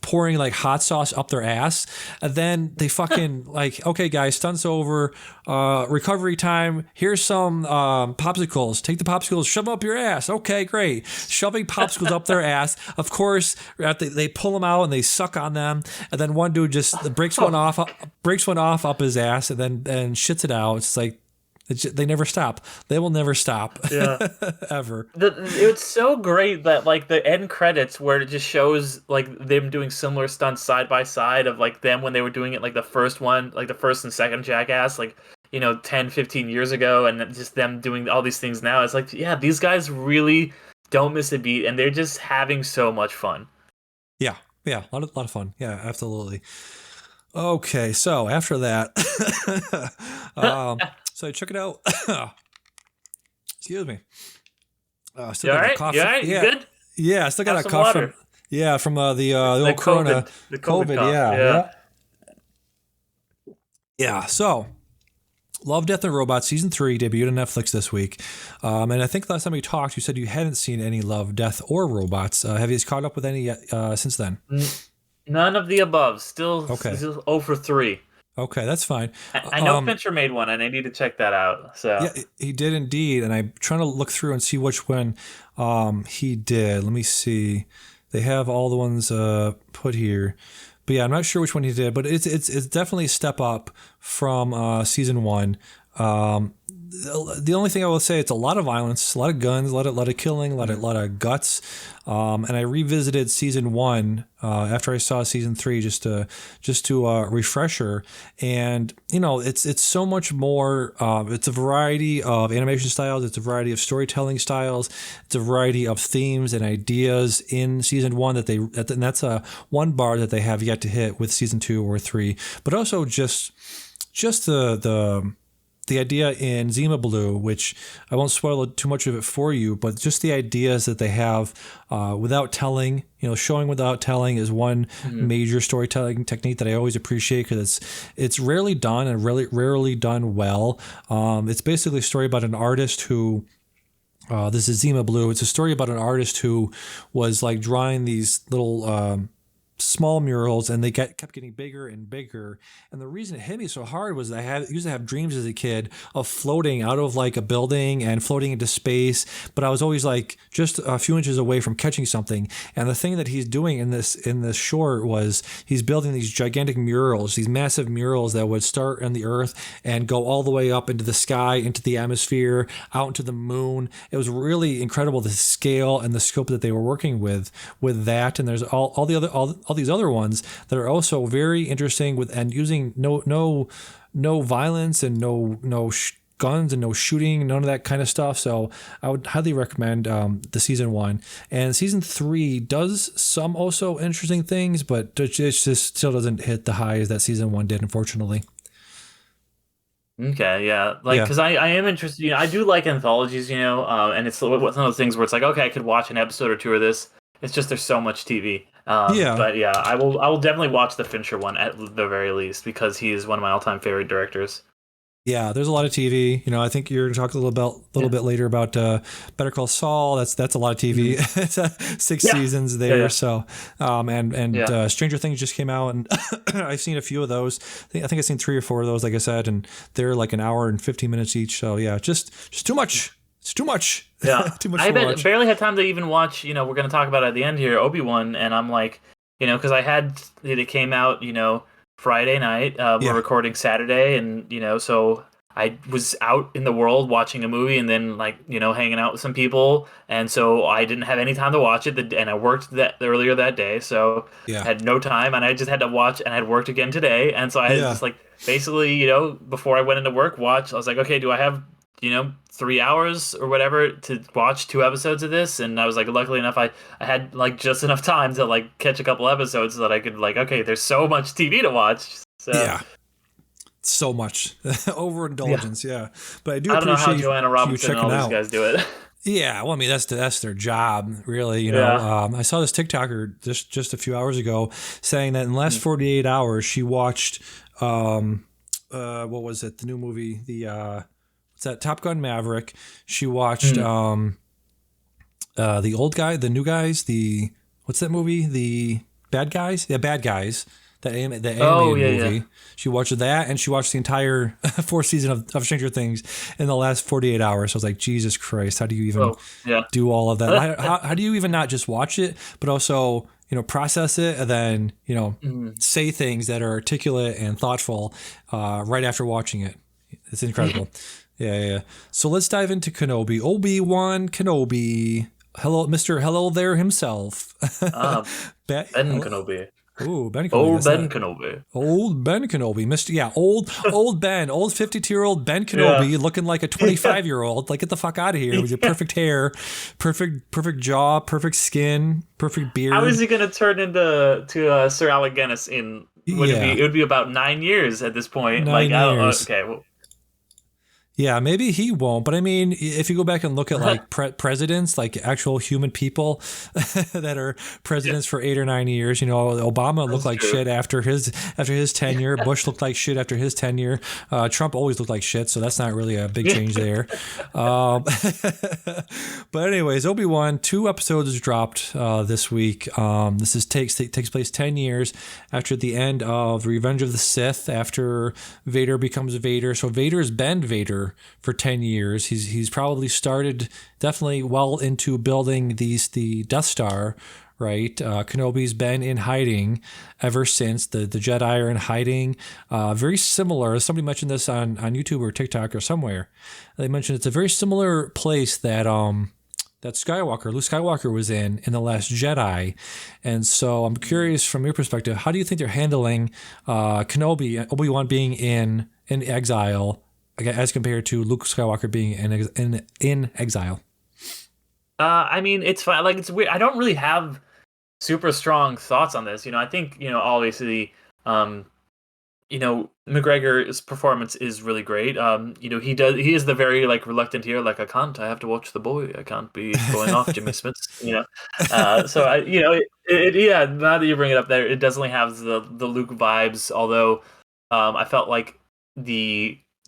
pouring like hot sauce up their ass, and then they fucking like, okay guys, stunts over, recovery time, here's some popsicles, take the popsicles, shove them up your ass. Okay, great. Shoving popsicles up their ass. Of course, they pull them out and they suck on them, and then one dude just breaks one off up his ass, and then shits it out. It's like, they never stop. They will never stop. Yeah. Ever. It's so great that like the end credits where it just shows like them doing similar stunts side by side of like them when they were doing it like the first one, like the first and second Jackass, like 10, 15 years ago, and just them doing all these things now. It's like, yeah, these guys really don't miss a beat, and they're just having so much fun. Yeah, a lot of fun. Yeah, absolutely. Okay, so after that, so I check it out. Excuse me. Still got a cough. You all right? Yeah, You good? Yeah, I still got a cough from the old Corona. The COVID cough. Yeah. So, Love, Death, and Robots Season 3 debuted on Netflix this week. And I think last time we talked, you said you hadn't seen any Love, Death, or Robots. Have you caught up with any yet since then? None of the above. Still 0 for 3. Okay, that's fine. I know Fincher made one, and I need to check that out. So yeah, he did indeed. And I'm trying to look through and see which one he did. Let me see. They have all the ones put here. But yeah, I'm not sure which one he did, but it's definitely a step up from season 1. The only thing I will say, it's a lot of violence, a lot of guns, a lot of killing, a lot of guts. And I revisited season 1 after I saw season 3 just to refresher. And it's so much more. It's a variety of animation styles. It's a variety of storytelling styles. It's a variety of themes and ideas in season 1 and that's one bar that they have yet to hit with season 2 or 3. But also just the idea in Zima Blue, which I won't spoil too much of it for you, but just the ideas that they have without telling, showing without telling is one major storytelling technique that I always appreciate because it's rarely done and rarely done well. It's basically a story about an artist who, this is Zima Blue. It's a story about an artist who was like drawing these little small murals, and they kept getting bigger and bigger. And the reason it hit me so hard was that I used to have dreams as a kid of floating out of like a building and floating into space, but I was always like just a few inches away from catching something. And the thing that he's doing in this short was he's building these gigantic murals, these massive murals that would start on the Earth and go all the way up into the sky, into the atmosphere, out into the moon. It was really incredible, the scale and the scope that they were working with that. And there's all these other ones that are also very interesting and using no violence and no guns and no shooting, none of that kind of stuff. So I would highly recommend the season 1. And season 3 does some also interesting things, but it just still doesn't hit the highs that season 1 did, unfortunately. Okay, yeah, because I am interested. I do like anthologies, and it's one of those things where it's like, okay, I could watch an episode or 2 of this. It's just there's so much TV. But yeah, I will definitely watch the Fincher one at the very least because he's one of my all-time favorite directors. Yeah, there's a lot of TV. I think you're going to talk a little bit later about Better Call Saul. That's a lot of TV. It's 6 seasons there. So, and Stranger Things just came out, and I've seen a few of those. I think I've seen 3 or 4 of those, like I said, and they're like an hour and 15 minutes each. So yeah, just too much. It's too much. Yeah, too much. I barely had time to even watch. We're going to talk about it at the end here, Obi-Wan, and I'm like, because it came out, Friday night. We're recording Saturday, and so I was out in the world watching a movie, and then hanging out with some people, and so I didn't have any time to watch it. And I worked earlier that day, so I had no time, and I just had to watch, and I had worked again today, and so I had just basically before I went into work, I was like, okay, do I have 3 hours or whatever to watch 2 episodes of this? And I was like, luckily enough, I had just enough time to catch a couple episodes so that I could okay, there's so much TV to watch. So yeah, so much overindulgence. Yeah, but I do. I don't know how appreciate Joanna Robinson and all these guys do it. Yeah, well, I mean that's their job, really. I saw this TikToker just a few hours ago saying that in the last 48 hours she watched what was it? The new movie, what's that? Top Gun Maverick. She watched the old guy, the new guys, what's that movie? The Bad Guys? Yeah, Bad Guys. The animated movie. Yeah. She watched that, and she watched the entire 4th season of Stranger Things in the last 48 hours. So I was like, Jesus Christ, how do you even do all of that? how do you even not just watch it, but also process it and then say things that are articulate and thoughtful right after watching it? It's incredible. Yeah. So let's dive into Kenobi. Obi-Wan Kenobi. Hello, Mr. Hello there himself. Ben Kenobi. Ooh, Ben Kenobi. Old Ben Kenobi. Old Ben Kenobi. Old Ben. Old 52-year-old Ben Kenobi looking like a 25-year-old. Like, get the fuck out of here with your perfect hair, perfect jaw, perfect skin, perfect beard. How is he going to turn into Sir Alec Guinness in... It would be about 9 years at this point. 9 years. Okay, well... Yeah, maybe he won't. But I mean, if you go back and look at like presidents, like actual human people that are presidents for 8 or 9 years, Obama looked like shit after his tenure. Bush looked like shit after his tenure. Trump always looked like shit, so that's not really a big change there. But anyways, Obi-Wan, 2 episodes dropped this week. This takes place 10 years after the end of Revenge of the Sith, after Vader becomes Vader. So Vader's been Vader for 10 years. He's probably started definitely well into building the Death Star, right? Kenobi's been in hiding ever since. The Jedi are in hiding. Very similar. Somebody mentioned this on YouTube or TikTok or somewhere. They mentioned it's a very similar place that Luke Skywalker was in The Last Jedi. And so I'm curious from your perspective, how do you think they're handling Obi-Wan being in exile as compared to Luke Skywalker being in exile? I mean, it's fine. Like, it's weird. I don't really have super strong thoughts on this. I think, obviously, McGregor's performance is really great. He is the very like reluctant here. Like, I have to watch the boy. I can't be going off Jimmy Smits. So I, now that you bring it up there, it definitely has the Luke vibes. Although, I felt like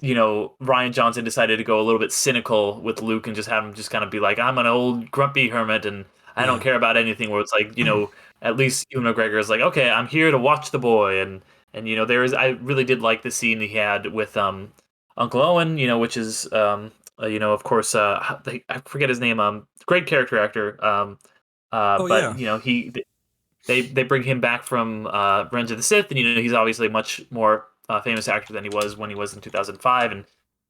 Rian Johnson decided to go a little bit cynical with Luke and just have him just kind of be like, I'm an old grumpy hermit and I don't care about anything, where it's like, at least Ewan McGregor is like, okay, I'm here to watch the boy. And I really did like the scene he had with Uncle Owen, which is, of course, I forget his name, great character actor. They bring him back from Revenge of the Sith, and he's obviously much more famous actor than he was when he was in 2005, and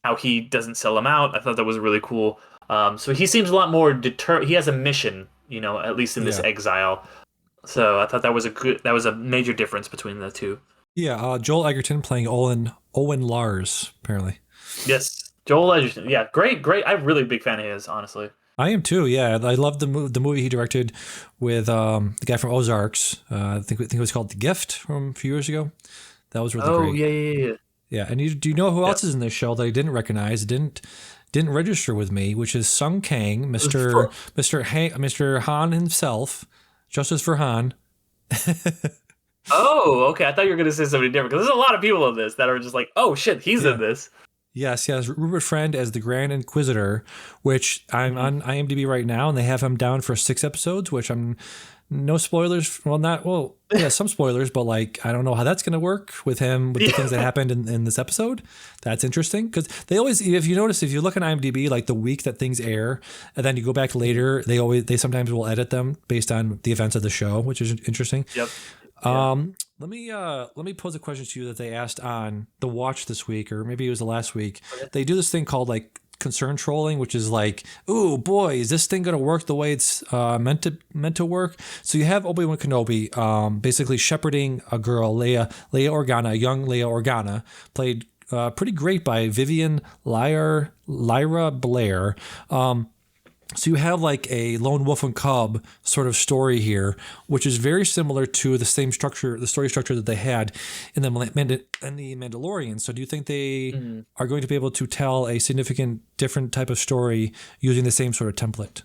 how he doesn't sell him out. I thought that was really cool. So he seems a lot more determined. He has a mission, at least in this exile. So I thought that was a major difference between the two. Yeah, Joel Edgerton playing Owen Lars, apparently. Yes, Joel Edgerton. Yeah, great. I'm really a big fan of his, honestly. I am too. Yeah, I love the movie he directed with the guy from Ozarks. I think it was called The Gift from a few years ago. That was really great. Oh, yeah. Yeah, and do you know who else is in this show that I didn't recognize, didn't register with me, which is Sung Kang, Mr. Han himself, Justice for Han. Oh, okay. I thought you were going to say somebody different, because there's a lot of people in this that are just like, oh shit, he's in this. Yes, Rupert Friend as the Grand Inquisitor, which I'm on IMDb right now, and they have him down for 6 episodes, which no spoilers. Some spoilers, but like, I don't know how that's going to work with him, with the things that happened in this episode. That's interesting, because they always, if you notice, if you look on IMDb, like the week that things air, and then you go back later, they sometimes will edit them based on the events of the show, which is interesting. Yep. Let me pose a question to you that they asked on the watch this week, or maybe it was the last week. Okay. They do this thing called like concern trolling, which is like, ooh boy, is this thing going to work the way it's meant to work? So you have Obi-Wan Kenobi basically shepherding a girl, young Leia Organa, played pretty great by Vivian Lyra Blair. So you have like a lone wolf and cub sort of story here, which is very similar to the same structure, the story structure that they had in the Mandalorian. So do you think they are going to be able to tell a significant different type of story using the same sort of template?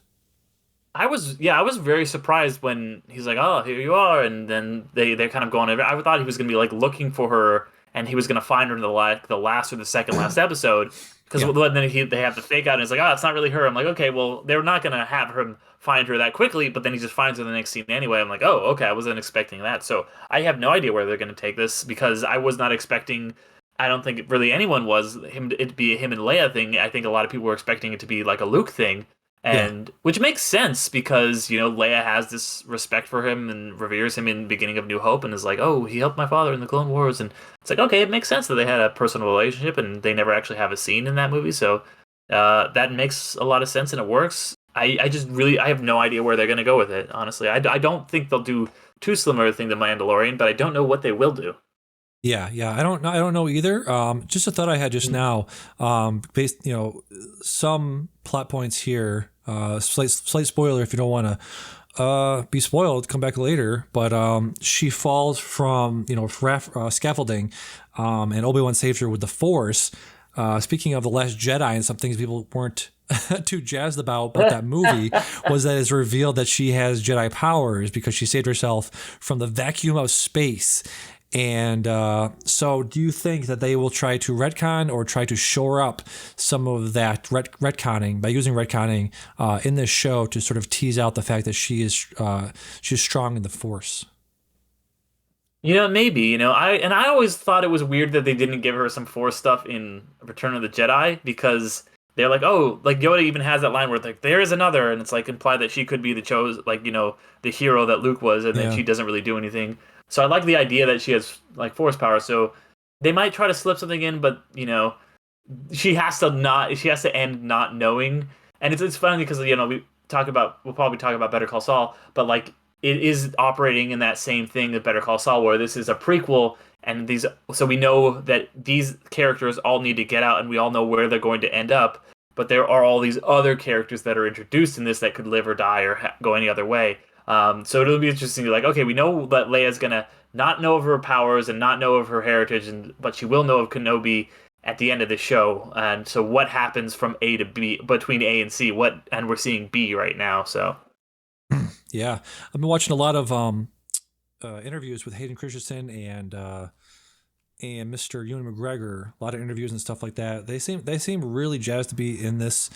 I was very surprised when he's like, oh, here you are. And then they're kind of going over. I thought he was going to be like looking for her, and he was going to find her in the last or the second last episode. Because then they have the fake out, and it's like, oh, it's not really her. I'm like, okay, well, they're not going to have him find her that quickly, but then he just finds her in the next scene anyway. I'm like, oh, okay, I wasn't expecting that. So I have no idea where they're going to take this, because I was not expecting, I don't think really anyone was, it be a him and Leia thing. I think a lot of people were expecting it to be like a Luke thing. And which makes sense, because Leia has this respect for him and reveres him in the beginning of New Hope, and is like, oh, he helped my father in the Clone Wars, and it's like, okay, it makes sense that they had a personal relationship, and they never actually have a scene in that movie, so that makes a lot of sense, and it works. I have no idea where they're going to go with it, honestly. I don't think they'll do too similar thing to Mandalorian, but I don't know what they will do. Yeah, I don't know either. Just a thought I had just now. Based, some plot points here. Slight spoiler if you don't want to be spoiled. Come back later. But she falls from scaffolding, and Obi-Wan saves her with the Force. Speaking of The Last Jedi and some things people weren't too jazzed about that movie was that it's revealed that she has Jedi powers because she saved herself from the vacuum of space. And so do you think that they will try to retcon or try to shore up some of that retconning by using retconning in this show to sort of tease out the fact that she's strong in the Force? Maybe, I always thought it was weird that they didn't give her some Force stuff in Return of the Jedi because they're like, oh, like Yoda even has that line where it's like, there is another, and it's like implied that she could be the hero that Luke was, and then she doesn't really do anything. So I like the idea that she has like Force power. So they might try to slip something in, but she has to end not knowing. And it's funny because we'll probably talk about Better Call Saul, but like it is operating in that same thing that Better Call Saul, where this is a prequel, and so we know that these characters all need to get out, and we all know where they're going to end up. But there are all these other characters that are introduced in this that could live or die or go any other way. So it'll be interesting to be like, okay, we know that Leia's gonna not know of her powers and not know of her heritage, but she will know of Kenobi at the end of the show. And so what happens from A to B, between A and C, and we're seeing B right now. So yeah, I've been watching a lot of interviews with Hayden Christensen and Mr. Ewan McGregor, a lot of interviews and stuff like that. They seem really jazzed to be in this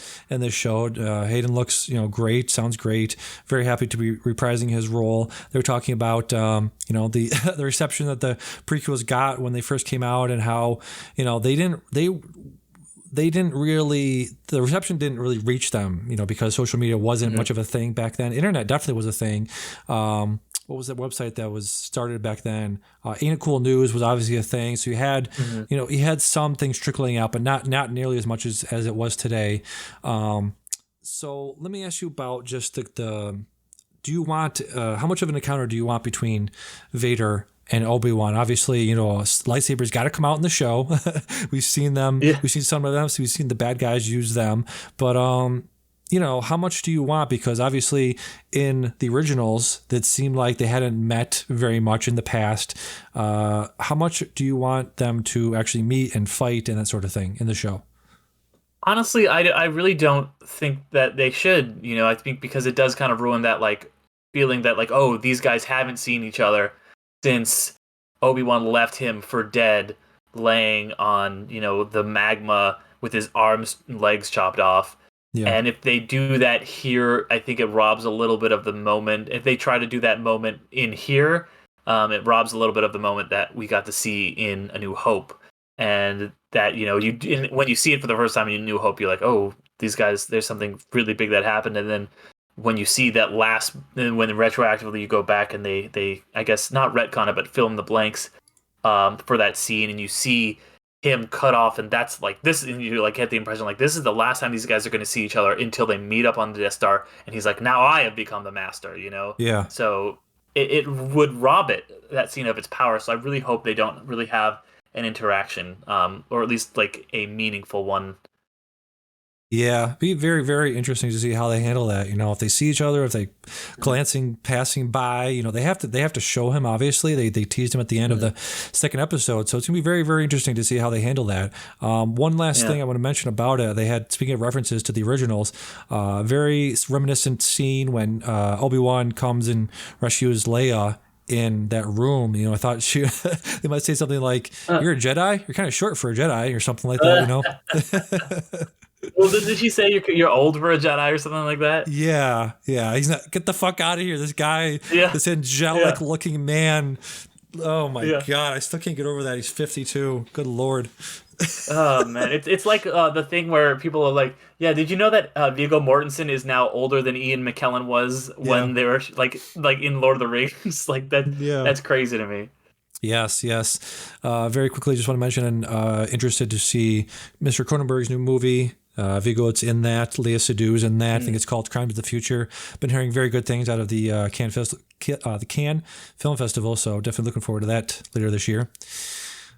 show. Hayden looks great, sounds great. Very happy to be reprising his role. They were talking about the the reception that the prequels got when they first came out, and how the reception didn't really reach them, because social media wasn't much of a thing back then. Internet definitely was a thing. What was that website that was started back then? Ain't It Cool News was obviously a thing. So you had, you had some things trickling out, but not nearly as much as it was today. So let me ask you about just do you want, how much of an encounter do you want between Vader and Obi-Wan? Obviously, lightsabers got to come out in the show. We've seen them. Yeah. We've seen some of them. So we've seen the bad guys use them. But, how much do you want? Because obviously in the originals, that seemed like they hadn't met very much in the past. How much do you want them to actually meet and fight and that sort of thing in the show? Honestly, I really don't think that they should. I think because it does kind of ruin that like feeling that like, oh, these guys haven't seen each other since Obi-Wan left him for dead, laying on, the magma with his arms and legs chopped off. Yeah. And if they do that here, I think it robs a little bit of the moment. If they try to do that moment in here, it robs a little bit of the moment that we got to see in A New Hope. And that, when you see it for the first time in A New Hope, you're like, oh, these guys, there's something really big that happened. And then when you see that when retroactively you go back and they I guess not retcon it, but fill in the blanks for that scene, and you see him cut off, and that's like this, and you like get the impression like this is the last time these guys are going to see each other until they meet up on the Death Star, and he's like, now I have become the master, Yeah. So it would rob that scene of its power. So I really hope they don't really have an interaction, or at least like a meaningful one. Yeah, be very, very interesting to see how they handle that. If they see each other, if they passing by, they have to show him. Obviously, they teased him at the end of the second episode, so it's gonna be very, very interesting to see how they handle that. One last thing I want to mention about it: they had, speaking of references to the originals, very reminiscent scene when Obi-Wan comes and rescues Leia in that room. I thought they might say something like, "You're a Jedi. You're kind of short for a Jedi," or something like that. Well, did she say you're old for a Jedi or something like that? Yeah. He's not. Get the fuck out of here! This guy, this angelic looking man. Oh my god! I still can't get over that. He's 52. Good lord. Oh man, it's like the thing where people are like, yeah, did you know that Viggo Mortensen is now older than Ian McKellen was when they were like in Lord of the Rings? Like that. Yeah. That's crazy to me. Yes. Very quickly, just want to mention, interested to see Mr. Cronenberg's new movie. Viggo, it's in that. Léa Seydoux in that. I think it's called Crimes of the Future. Been hearing very good things out of the Cannes Film Festival, so definitely looking forward to that later this year.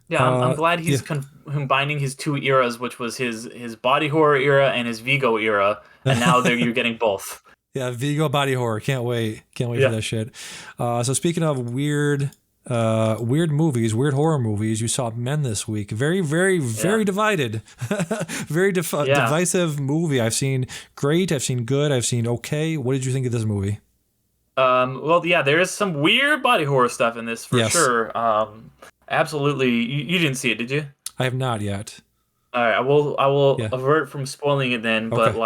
Yeah, I'm glad he's combining his two eras, which was his body horror era and his Viggo era, and now you're getting both. Yeah, Viggo body horror. Can't wait for that shit. So speaking of weird movies, weird horror movies, you saw Men this week. Very, very, very divided. Very divisive movie. I've seen great, I've seen good, I've seen okay. What did you think of this movie? Well, yeah, there is some weird body horror stuff in this for sure. Absolutely. You didn't see it, did you? I have not yet. All right, I will avert from spoiling it then, but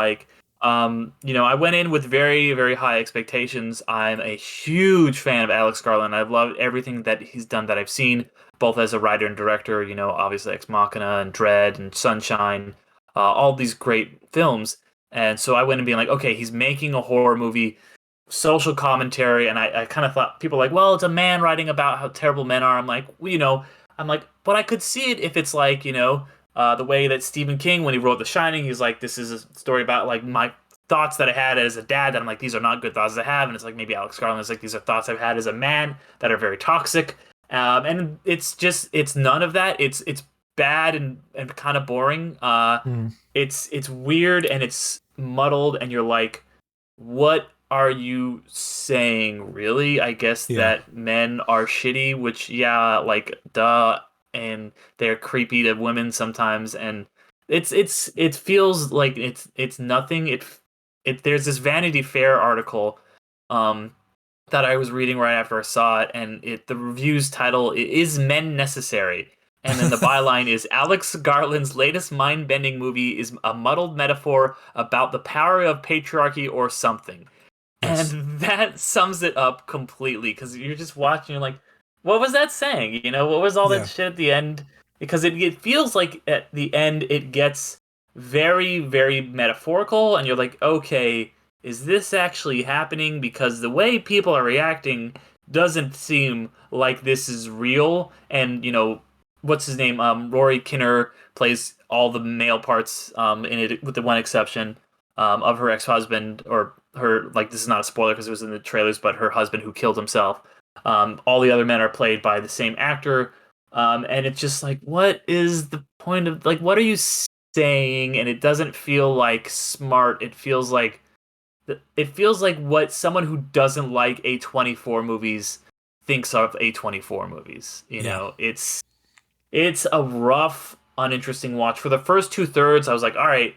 I went in with very, very high expectations. I'm a huge fan of Alex Garland. I've loved everything that he's done that I've seen, both as a writer and director, obviously Ex Machina and Dread and Sunshine, all these great films. And so I went in being like, okay, he's making a horror movie, social commentary, and I kind of thought, people were like, well, it's a man writing about how terrible men are. I'm like, but I could see it if it's like, the way that Stephen King, when he wrote The Shining, he's like, this is a story about like my thoughts that I had as a dad that I'm like, these are not good thoughts I have. And it's like, maybe Alex Garland is like, these are thoughts I've had as a man that are very toxic. And it's none of that. It's bad and kind of boring. It's weird and it's muddled, and you're like, what are you saying, really? I guess that men are shitty, which duh, and they're creepy to women sometimes, and it feels like it's nothing. There's this Vanity Fair article that I was reading right after I saw it, and the review's title is Men Necessary? And then the byline is, Alex Garland's latest mind-bending movie is a muddled metaphor about the power of patriarchy or something. Yes. And that sums it up completely, because you're just watching, you're like, what was that saying? What was all that shit at the end? Because it feels like at the end it gets very, very metaphorical, and you're like, okay, is this actually happening? Because the way people are reacting doesn't seem like this is real. And, what's his name? Rory Kinnear plays all the male parts in it, with the one exception of her ex-husband, or her, like, this is not a spoiler because it was in the trailers, but her husband who killed himself. All the other men are played by the same actor. And it's just like, what is the point of, like, what are you saying? And it doesn't feel like smart. It feels like what someone who doesn't like A24 movies thinks of A24 movies. It's a rough, uninteresting watch. For the first 2/3, I was like, all right,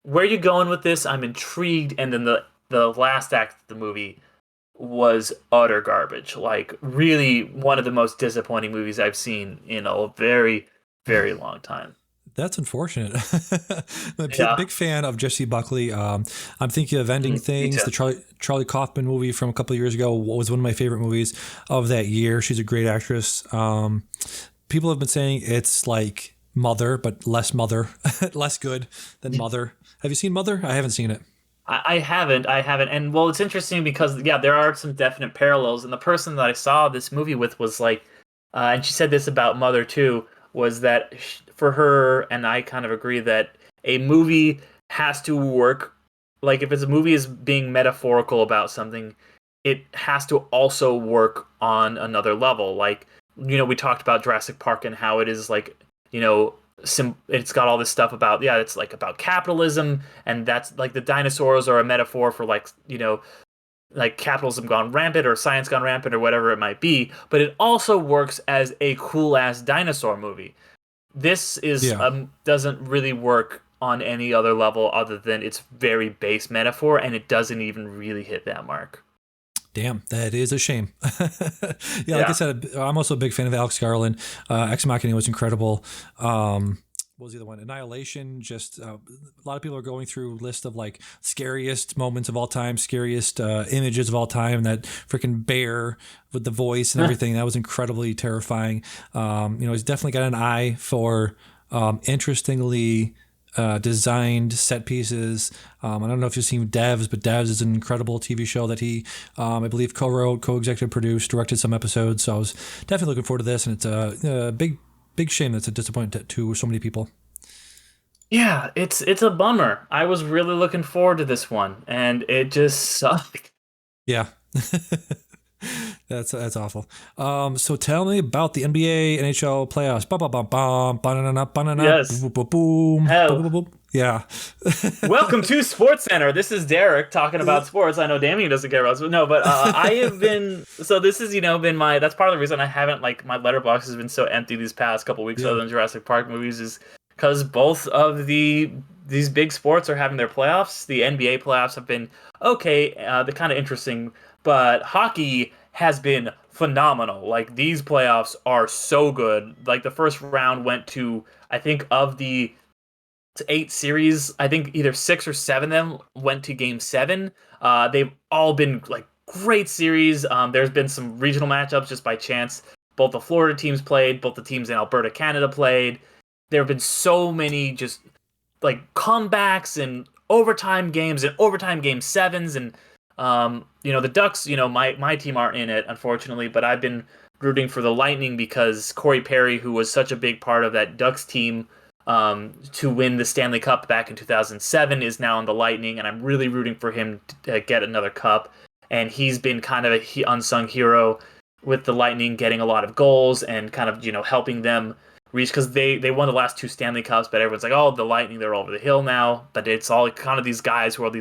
where are you going with this? I'm intrigued. And then the last act of the movie was utter garbage. Like, really one of the most disappointing movies I've seen in a very, very long time. That's unfortunate. I'm a big fan of Jessie Buckley. I'm thinking of Ending Things. The Charlie Kaufman movie from a couple of years ago was one of my favorite movies of that year. She's a great actress. People have been saying it's like Mother, but less Mother, less good than Mother. Have you seen Mother? I haven't seen it. I haven't. And well, it's interesting because, there are some definite parallels. And the person that I saw this movie with was like, and she said this about Mother too, was that for her, and I kind of agree, that a movie has to work. Like, if it's a movie is being metaphorical about something, it has to also work on another level. Like, we talked about Jurassic Park and how it is like, it's got all this stuff about, it's like about capitalism, and that's like the dinosaurs are a metaphor for like, like capitalism gone rampant or science gone rampant or whatever it might be. But it also works as a cool ass dinosaur movie. This is doesn't really work on any other level other than its very base metaphor, and it doesn't even really hit that mark. Damn, that is a shame. Like I said, I'm also a big fan of Alex Garland. Ex Machina was incredible. What was the other one? Annihilation. Just a lot of people are going through a list of like scariest moments of all time, scariest images of all time. That freaking bear with the voice and everything. That was incredibly terrifying. He's definitely got an eye for interestingly designed set pieces. I don't know if you've seen Devs, but Devs is an incredible TV show that he, I believe, co-wrote, co-executive produced, directed some episodes. So I was definitely looking forward to this, and it's a big shame that's a disappointment to so many people. Yeah, it's a bummer. I was really looking forward to this one, and it just sucked. Yeah. That's awful. So tell me about the NBA, NHL playoffs. Ba ba ba ba ba ba na Yes. boom boom boom Hell, boom. Yeah. welcome to Sports Center. This is Derek talking about sports. I know Damian doesn't care about sports. No, but I have been. So this has been my. That's part of the reason I haven't like my letterbox has been so empty these past couple weeks, other Yeah. than Jurassic Park movies, is because both of these big sports are having their playoffs. The NBA playoffs have been okay. They're kind of interesting, but hockey has been phenomenal. Like these playoffs are so good. Like the first round went to I think of the eight series, I think either six or seven of them went to game seven. They've all been like great series. There's been some regional matchups just by chance. Both the Florida teams played, both the teams in Alberta, Canada played. There have been so many just like comebacks and overtime games and overtime game sevens and the Ducks, my team aren't in it unfortunately, but I've been rooting for the Lightning because Corey Perry, who was such a big part of that Ducks team to win the Stanley Cup back in 2007, is now in the Lightning, and I'm really rooting for him to get another cup. And he's been kind of a unsung hero with the Lightning, getting a lot of goals and kind of helping them reach, because they won the last two Stanley Cups, but everyone's like, oh, the Lightning, they're over the hill now. But it's all kind of these guys who are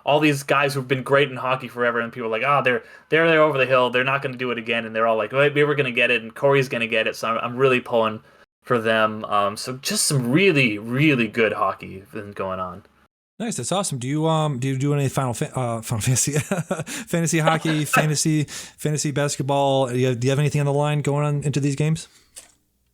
all these guys who've been great in hockey forever, and people are like, oh, they're over the hill, they're not going to do it again, and they're all like, wait, we were going to get it, and Corey's going to get it. So I'm really pulling for them. So just some really really good hockey been going on. Nice. That's awesome. Do you do any Final Fantasy fantasy hockey, fantasy basketball? Do you have anything on the line going on into these games?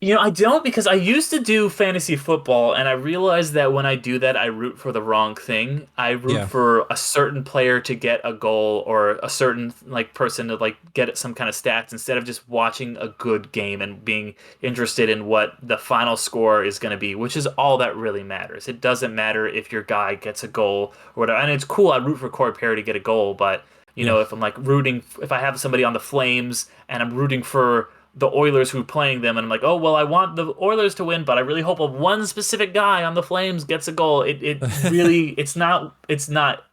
I don't, because I used to do fantasy football, and I realized that when I do that, I root for the wrong thing. I root Yeah. for a certain player to get a goal, or a certain like person to like get some kind of stats, instead of just watching a good game and being interested in what the final score is going to be, which is all that really matters. It doesn't matter if your guy gets a goal or whatever. And it's cool, I root for Corey Perry to get a goal, but Yeah. if I'm like if I have somebody on the Flames and I'm rooting for the Oilers who are playing them, and I'm like, oh well, I want the Oilers to win, but I really hope one specific guy on the Flames gets a goal. It really it's not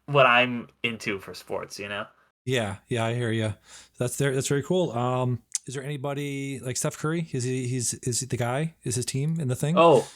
what I'm into for sports. Yeah. Yeah. I hear you. That's very cool. Is there anybody like Steph Curry? Is he the guy? Is his team in the thing? Oh,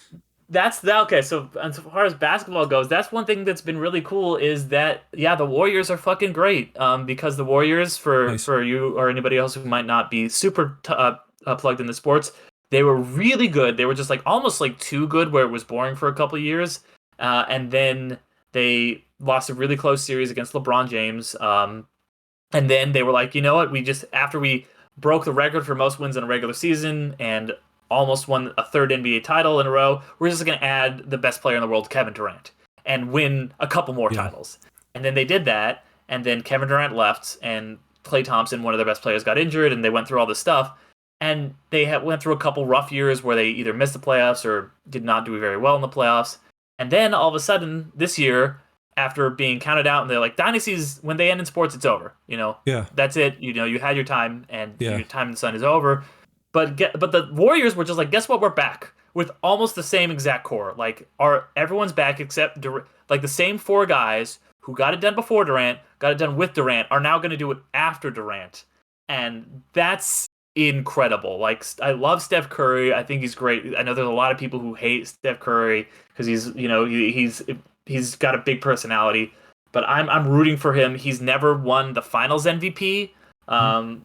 that's that. Okay, so as far as basketball goes, that's one thing that's been really cool, is that yeah, the Warriors are fucking great. Because the Warriors, for Nice. you or anybody else who might not be super plugged into sports, they were really good. They were just like almost like too good, where it was boring for a couple of years, and then they lost a really close series against LeBron James. And then they were like, you know what? We just, after we broke the record for most wins in a regular season and almost won a third NBA title in a row, we're just going to add the best player in the world, Kevin Durant, and win a couple more Yeah. titles. And then they did that, and then Kevin Durant left, and Klay Thompson, one of their best players, got injured, and they went through all this stuff. And they went through a couple rough years where they either missed the playoffs or did not do very well in the playoffs. And then all of a sudden, this year, after being counted out, and they're like, dynasties, when they end in sports, it's over. Yeah. That's it. You had your time, and Yeah. your time in the sun is over. But the Warriors were just like, guess what? We're back with almost the same exact core. Like, everyone's back except like the same four guys who got it done before Durant, got it done with Durant, are now going to do it after Durant, and that's incredible. Like, I love Steph Curry. I think he's great. I know there's a lot of people who hate Steph Curry because he's got a big personality, but I'm rooting for him. He's never won the Finals MVP,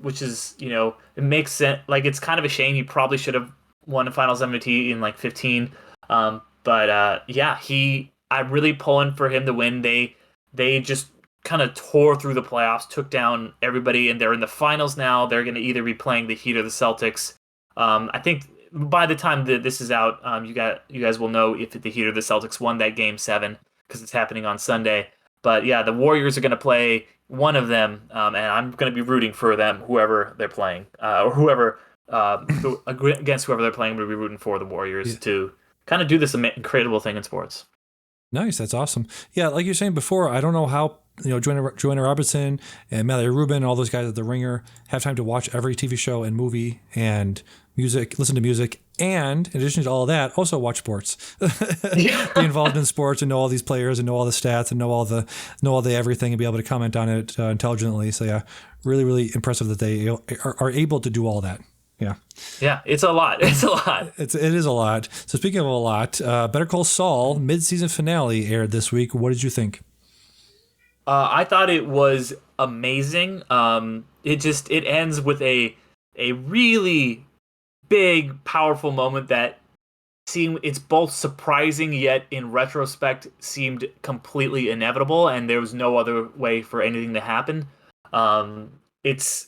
which is it makes sense. Like, it's kind of a shame. He probably should have won a Finals MVP in like 15. But yeah, I'm really pulling for him to win. They just kind of tore through the playoffs, took down everybody, and they're in the finals now. They're going to either be playing the Heat or the Celtics. I think by the time that this is out, you guys will know if the Heat or the Celtics won that game 7, because it's happening on Sunday. But yeah, the Warriors are going to play one of them, and I'm going to be rooting for them, whoever they're playing, or whoever against whoever they're playing. We'll be rooting for the Warriors to kind of do this incredible thing in sports. Nice. That's awesome. Yeah, like you're saying before, I don't know how Joanna Robertson and Mallory Rubin, all those guys at The Ringer have time to watch every TV show and movie and music, listen to music, and in addition to all of that, also watch sports. Be involved in sports and know all these players and know all the stats and know all the everything and be able to comment on it intelligently. So yeah, really, really impressive that they are able to do all that. Yeah. Yeah, it's a lot. It's a lot. It is a lot. So speaking of a lot, Better Call Saul mid-season finale aired this week. What did you think? I thought it was amazing. It ends with a really big, powerful moment that it's both surprising yet in retrospect seemed completely inevitable, and there was no other way for anything to happen. It's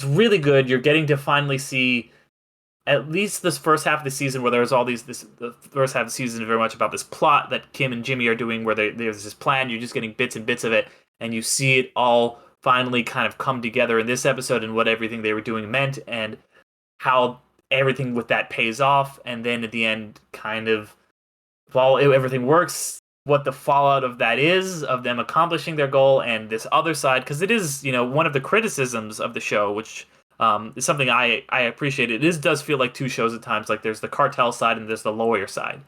really good. You're getting to finally see at least this first half of the season where there's all the first half of the season is very much about this plot that Kim and Jimmy are doing where there's this plan. You're just getting bits and bits of it, and you see it all finally kind of come together in this episode and what everything they were doing meant and how everything with that pays off. And then at the end, kind of, while everything works, what the fallout of that is, of them accomplishing their goal, and this other side, because it is, one of the criticisms of the show, which is something I appreciate. It does feel like two shows at times. Like there's the cartel side and there's the lawyer side.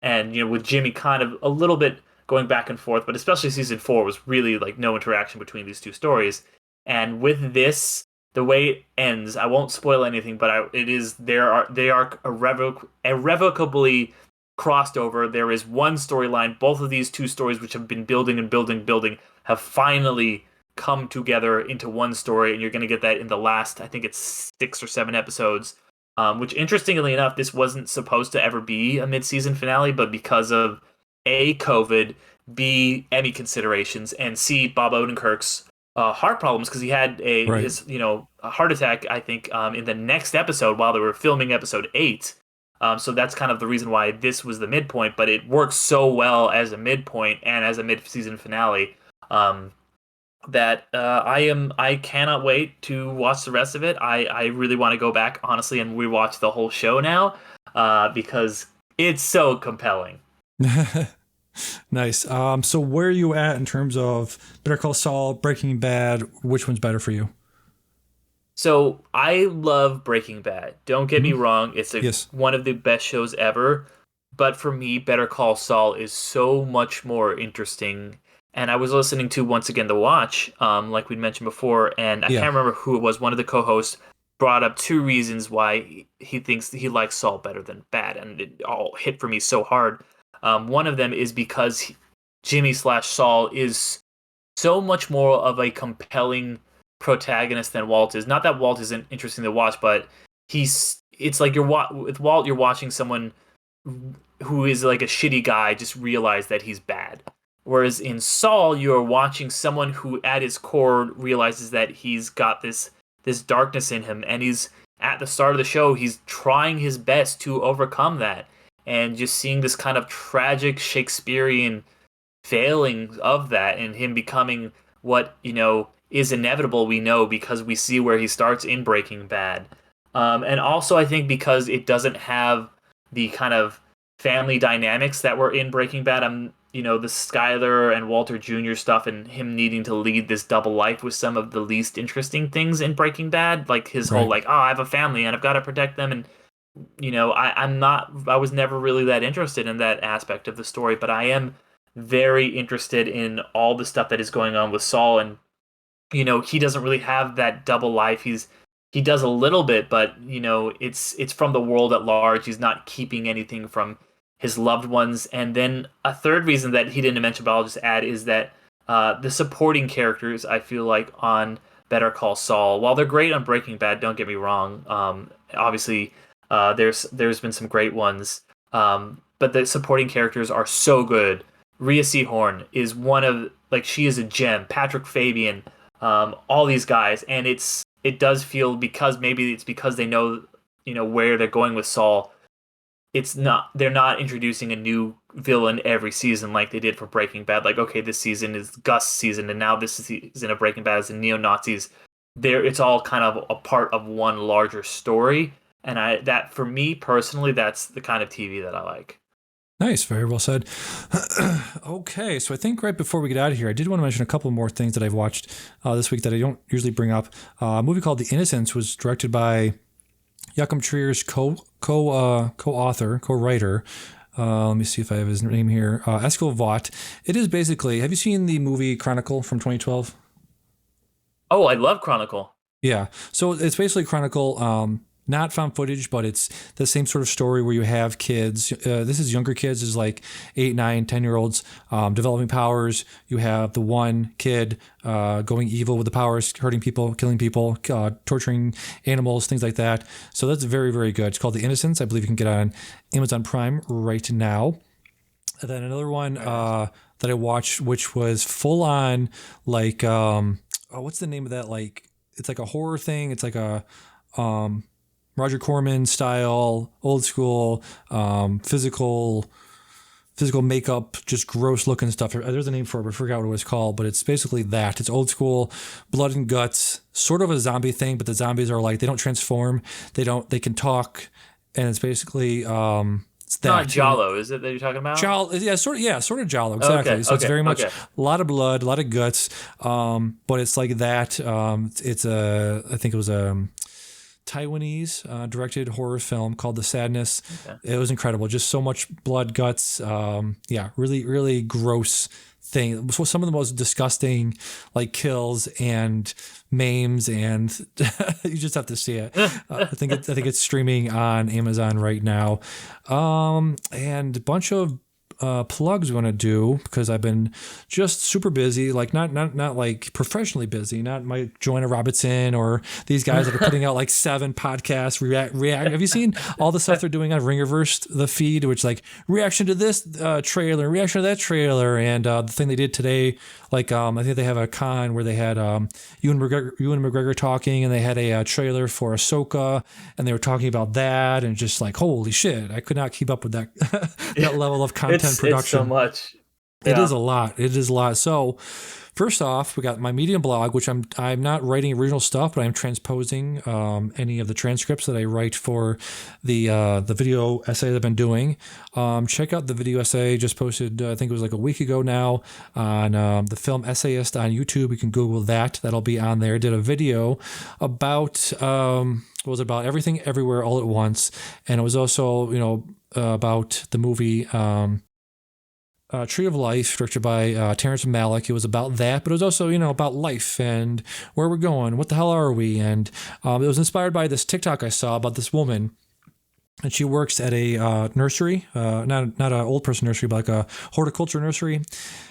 And, with Jimmy kind of a little bit going back and forth, but especially season 4 was really like no interaction between these two stories. And with this, the way it ends, I won't spoil anything, but they are irrevocably crossed over. There is one storyline. Both of these two stories, which have been building and building, have finally come together into one story, and you're going to get that in the last, I think it's 6 or 7 episodes. Which, interestingly enough, this wasn't supposed to ever be a mid-season finale, but because of A, COVID, B, Emmy considerations, and C, Bob Odenkirk's heart problems, because he had a heart attack, I think, in the next episode while they were filming episode 8. So that's kind of the reason why this was the midpoint, but it works so well as a midpoint and as a mid-season finale that I cannot wait to watch the rest of it. I really want to go back, honestly, and rewatch the whole show now because it's so compelling. Nice. So where are you at in terms of Better Call Saul, Breaking Bad? Which one's better for you? So I love Breaking Bad. Don't get me wrong. It's one of the best shows ever. But for me, Better Call Saul is so much more interesting. And I was listening to, once again, The Watch, like we'd mentioned before, and I can't remember who it was. One of the co-hosts brought up 2 reasons why he thinks he likes Saul better than Bad. And it all hit for me so hard. One of them is because Jimmy/Saul is so much more of a compelling protagonist than Walt is. Not that Walt isn't interesting to watch, but it's like with Walt, you're watching someone who is like a shitty guy just realize that he's bad. Whereas in Saul, you're watching someone who at his core realizes that he's got this darkness in him, and he's at the start of the show, he's trying his best to overcome that. And just seeing this kind of tragic Shakespearean failing of that and him becoming what, is inevitable, we know, because we see where he starts in Breaking Bad. And also, I think because it doesn't have the kind of family dynamics that were in Breaking Bad, the Skyler and Walter Jr. stuff and him needing to lead this double life was some of the least interesting things in Breaking Bad. Like his whole, I have a family and I've got to protect them. And, I was never really that interested in that aspect of the story, but I am very interested in all the stuff that is going on with Saul. And, he doesn't really have that double life. He does a little bit, but, it's from the world at large. He's not keeping anything from his loved ones. And then a third reason that he didn't mention, but I'll just add, is that the supporting characters, I feel like, on Better Call Saul, while they're great on Breaking Bad, don't get me wrong, obviously there's been some great ones, but the supporting characters are so good. Rhea Seehorn is one of, she is a gem. Patrick Fabian, all these guys, and it does feel, because maybe it's because they know where they're going with Saul. They're not introducing a new villain every season like they did for Breaking Bad. Like, okay, this season is Gus' season, and now this season of Breaking Bad is the neo-Nazis. It's all kind of a part of one larger story. And that, for me personally, that's the kind of TV that I like. Nice, very well said. Okay, so I think right before we get out of here, I did want to mention a couple more things that I've watched this week that I don't usually bring up. A movie called The Innocents was directed by Joachim Trier's co-author, co-writer. Let me see if I have his name here. Eskil Vogt. It is basically, have you seen the movie Chronicle from 2012? Oh, I love Chronicle. Yeah. So it's basically Chronicle, not found footage, but it's the same sort of story where you have kids. This is younger kids, is like 8, 9, 10-year-olds developing powers. You have the one kid going evil with the powers, hurting people, killing people, torturing animals, things like that. So that's very, very good. It's called The Innocents. I believe you can get on Amazon Prime right now. And then another one that I watched, which was full on like, what's the name of that? Like, it's like a horror thing. It's like a Roger Corman style, old school, physical makeup, just gross looking stuff. There's a name for it, but I forgot what it was called, but it's basically that. It's old school, blood and guts, sort of a zombie thing, but the zombies are like, they don't transform. They can talk. And it's basically, it's that. Not Giallo, is it that you're talking about? Giallo, sort of Giallo, exactly. Okay, so it's very much okay. a lot of blood, a lot of guts, but it's like that. It's I think it was a Taiwanese directed horror film called The Sadness. Okay. It was incredible. Just so much blood, guts. Really, really gross thing. So some of the most disgusting like kills and maims, and you just have to see it. I think it's streaming on Amazon right now. And a bunch of plugs we want to do because I've been just super busy, like not like professionally busy, not my Joanna Robinson or these guys that are putting out like 7 podcasts. React. Have you seen all the stuff they're doing on Ringerverse, the feed, which like reaction to this trailer, reaction to that trailer, and the thing they did today, like I think they have a con where they had Ewan McGregor talking, and they had a trailer for Ahsoka, and they were talking about that, and just like holy shit, I could not keep up with that that level of content. Production. It's so much. Yeah. It is a lot. So first off, we got my Medium blog, which I'm not writing original stuff, but I'm transposing any of the transcripts that I write for the video essay that I've been doing. Check out the video essay just posted, I think it was like a week ago now, on the Film Essayist on YouTube. You can Google that. That'll be on there. Did a video about was about Everything Everywhere All at Once, and it was also about the movie Tree of Life, directed by Terrence Malick. It was about that, but it was also, about life and where we're going, what the hell are we? And it was inspired by this TikTok I saw about this woman, and she works at a nursery, not an old person nursery, but like a horticulture nursery,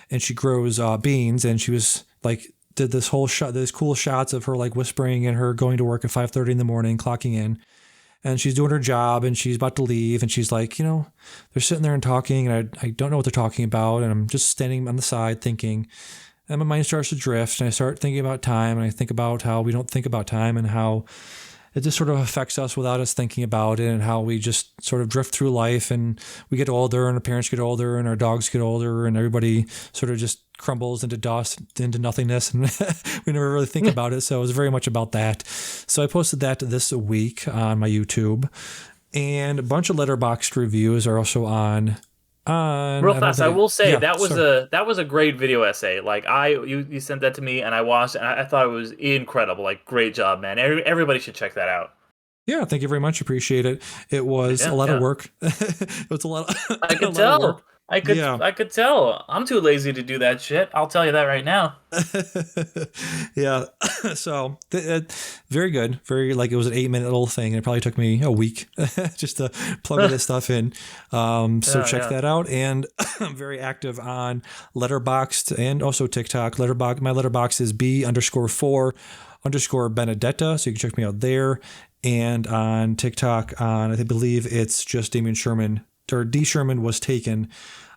and she grows beans, and she was like, did this whole shot, these cool shots of her like whispering and her going to work at 5:30 in the morning, clocking in. And she's doing her job, and she's about to leave, and she's like, they're sitting there and talking, and I don't know what they're talking about, and I'm just standing on the side thinking, and my mind starts to drift, and I start thinking about time, and I think about how we don't think about time, and how it just sort of affects us without us thinking about it, and how we just sort of drift through life, and we get older, and our parents get older, and our dogs get older, and everybody sort of just crumbles into dust, into nothingness, and we never really think about it. So it was very much about that. So I posted that this week on my YouTube, and a bunch of Letterboxd reviews are also on. Real fast, I will say that was a great video essay. Like you sent that to me, and I watched, and I thought it was incredible. Like, great job, man. Everybody should check that out. Yeah, thank you very much. Appreciate it. It was a lot of work. It was a lot. I could tell. I could tell. I'm too lazy to do that shit. I'll tell you that right now. Yeah. So very good. Very, like, it was an 8-minute little thing, and it probably took me a week just to plug all this stuff in. So check that out. And I'm very active on Letterboxd and also TikTok. My Letterboxd is B_4_Benedetta. So you can check me out there. And on TikTok, I believe it's just Damian Sherman, or D. Sherman was taken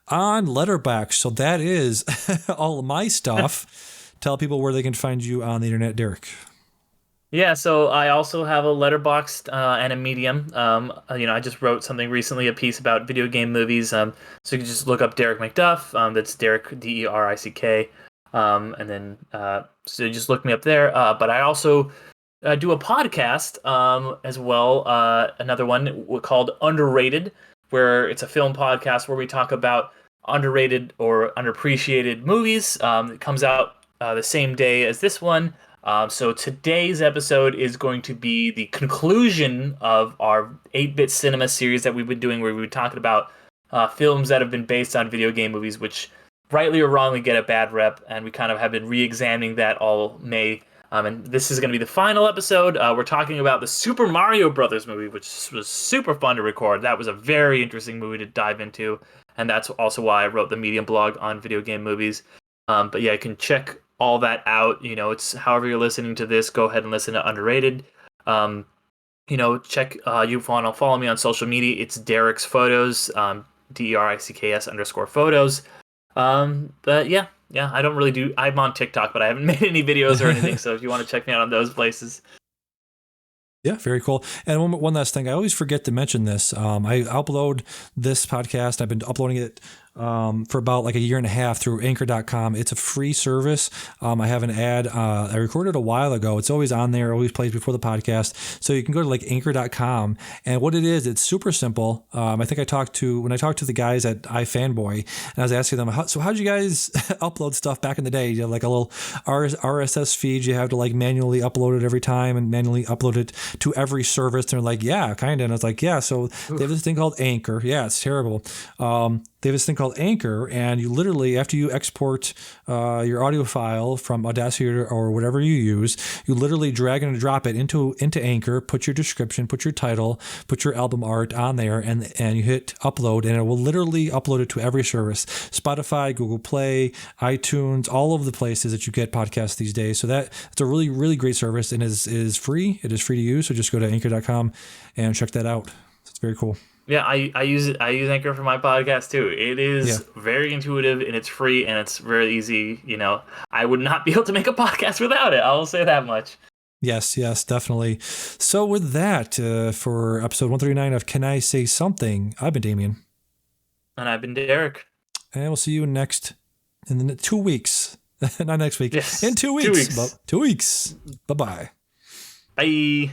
on Letterboxd. So that is all of my stuff. Tell people where they can find you on the internet, Derick. Yeah, so I also have a Letterboxd and a Medium. I just wrote something recently, a piece about video game movies. So you can just look up Derick McDuff. That's Derick, Derick. And then so just look me up there. But I also do a podcast as well, another one called Underrated. where it's a film podcast where we talk about underrated or underappreciated movies. It comes out the same day as this one. So today's episode is going to be the conclusion of our 8-bit cinema series that we've been doing, where we've been talking about films that have been based on video game movies, which rightly or wrongly get a bad rep, and we kind of have been re-examining that all May. And this is going to be the final episode. We're talking about the Super Mario Brothers movie, which was super fun to record. That was a very interesting movie to dive into, and that's also why I wrote the Medium blog on video game movies. But yeah, you can check all that out. You know, it's however you're listening to this, go ahead and listen to Underrated. You know, check, you want to follow me on social media. It's Derick's Photos, DERICKS_photos. But yeah, I don't really do, I'm on TikTok, but I haven't made any videos or anything. So if you want to check me out on those places. Yeah, very cool. And one last thing, I always forget to mention this. I upload this podcast. I've been uploading it for about like a year and a half through anchor.com. It's a free service. I have an ad I recorded a while ago. It's always on there, always plays before the podcast. So you can go to like anchor.com. And what it is, it's super simple. I think when I talked to the guys at iFanboy, and I was asking them, how'd you guys upload stuff back in the day? You have like a little RSS feed. You have to like manually upload it every time and manually upload it to every service. And they're like, yeah, kind of. And I was like, yeah. So they have this thing called Anchor. Yeah, it's terrible. They have this thing called Anchor, and you literally, after you export your audio file from Audacity or whatever you use, you literally drag and drop it into Anchor, put your description, put your title, put your album art on there, and you hit upload, and it will literally upload it to every service: Spotify, Google Play, iTunes, all of the places that you get podcasts these days. So it's a really, really great service, and is free. It is free to use. So just go to anchor.com and check that out. It's very cool. Yeah, I use it. I use Anchor for my podcast too. It is very intuitive, and it's free, and it's very easy. You know, I would not be able to make a podcast without it. I'll say that much. Yes, definitely. So with that, for episode 139 of Can I Say Something, I've been Damian. And I've been Derick. And we'll see you in 2 weeks. Not next week. Yes. In 2 weeks. 2 weeks. 2 weeks. Bye-bye. Bye.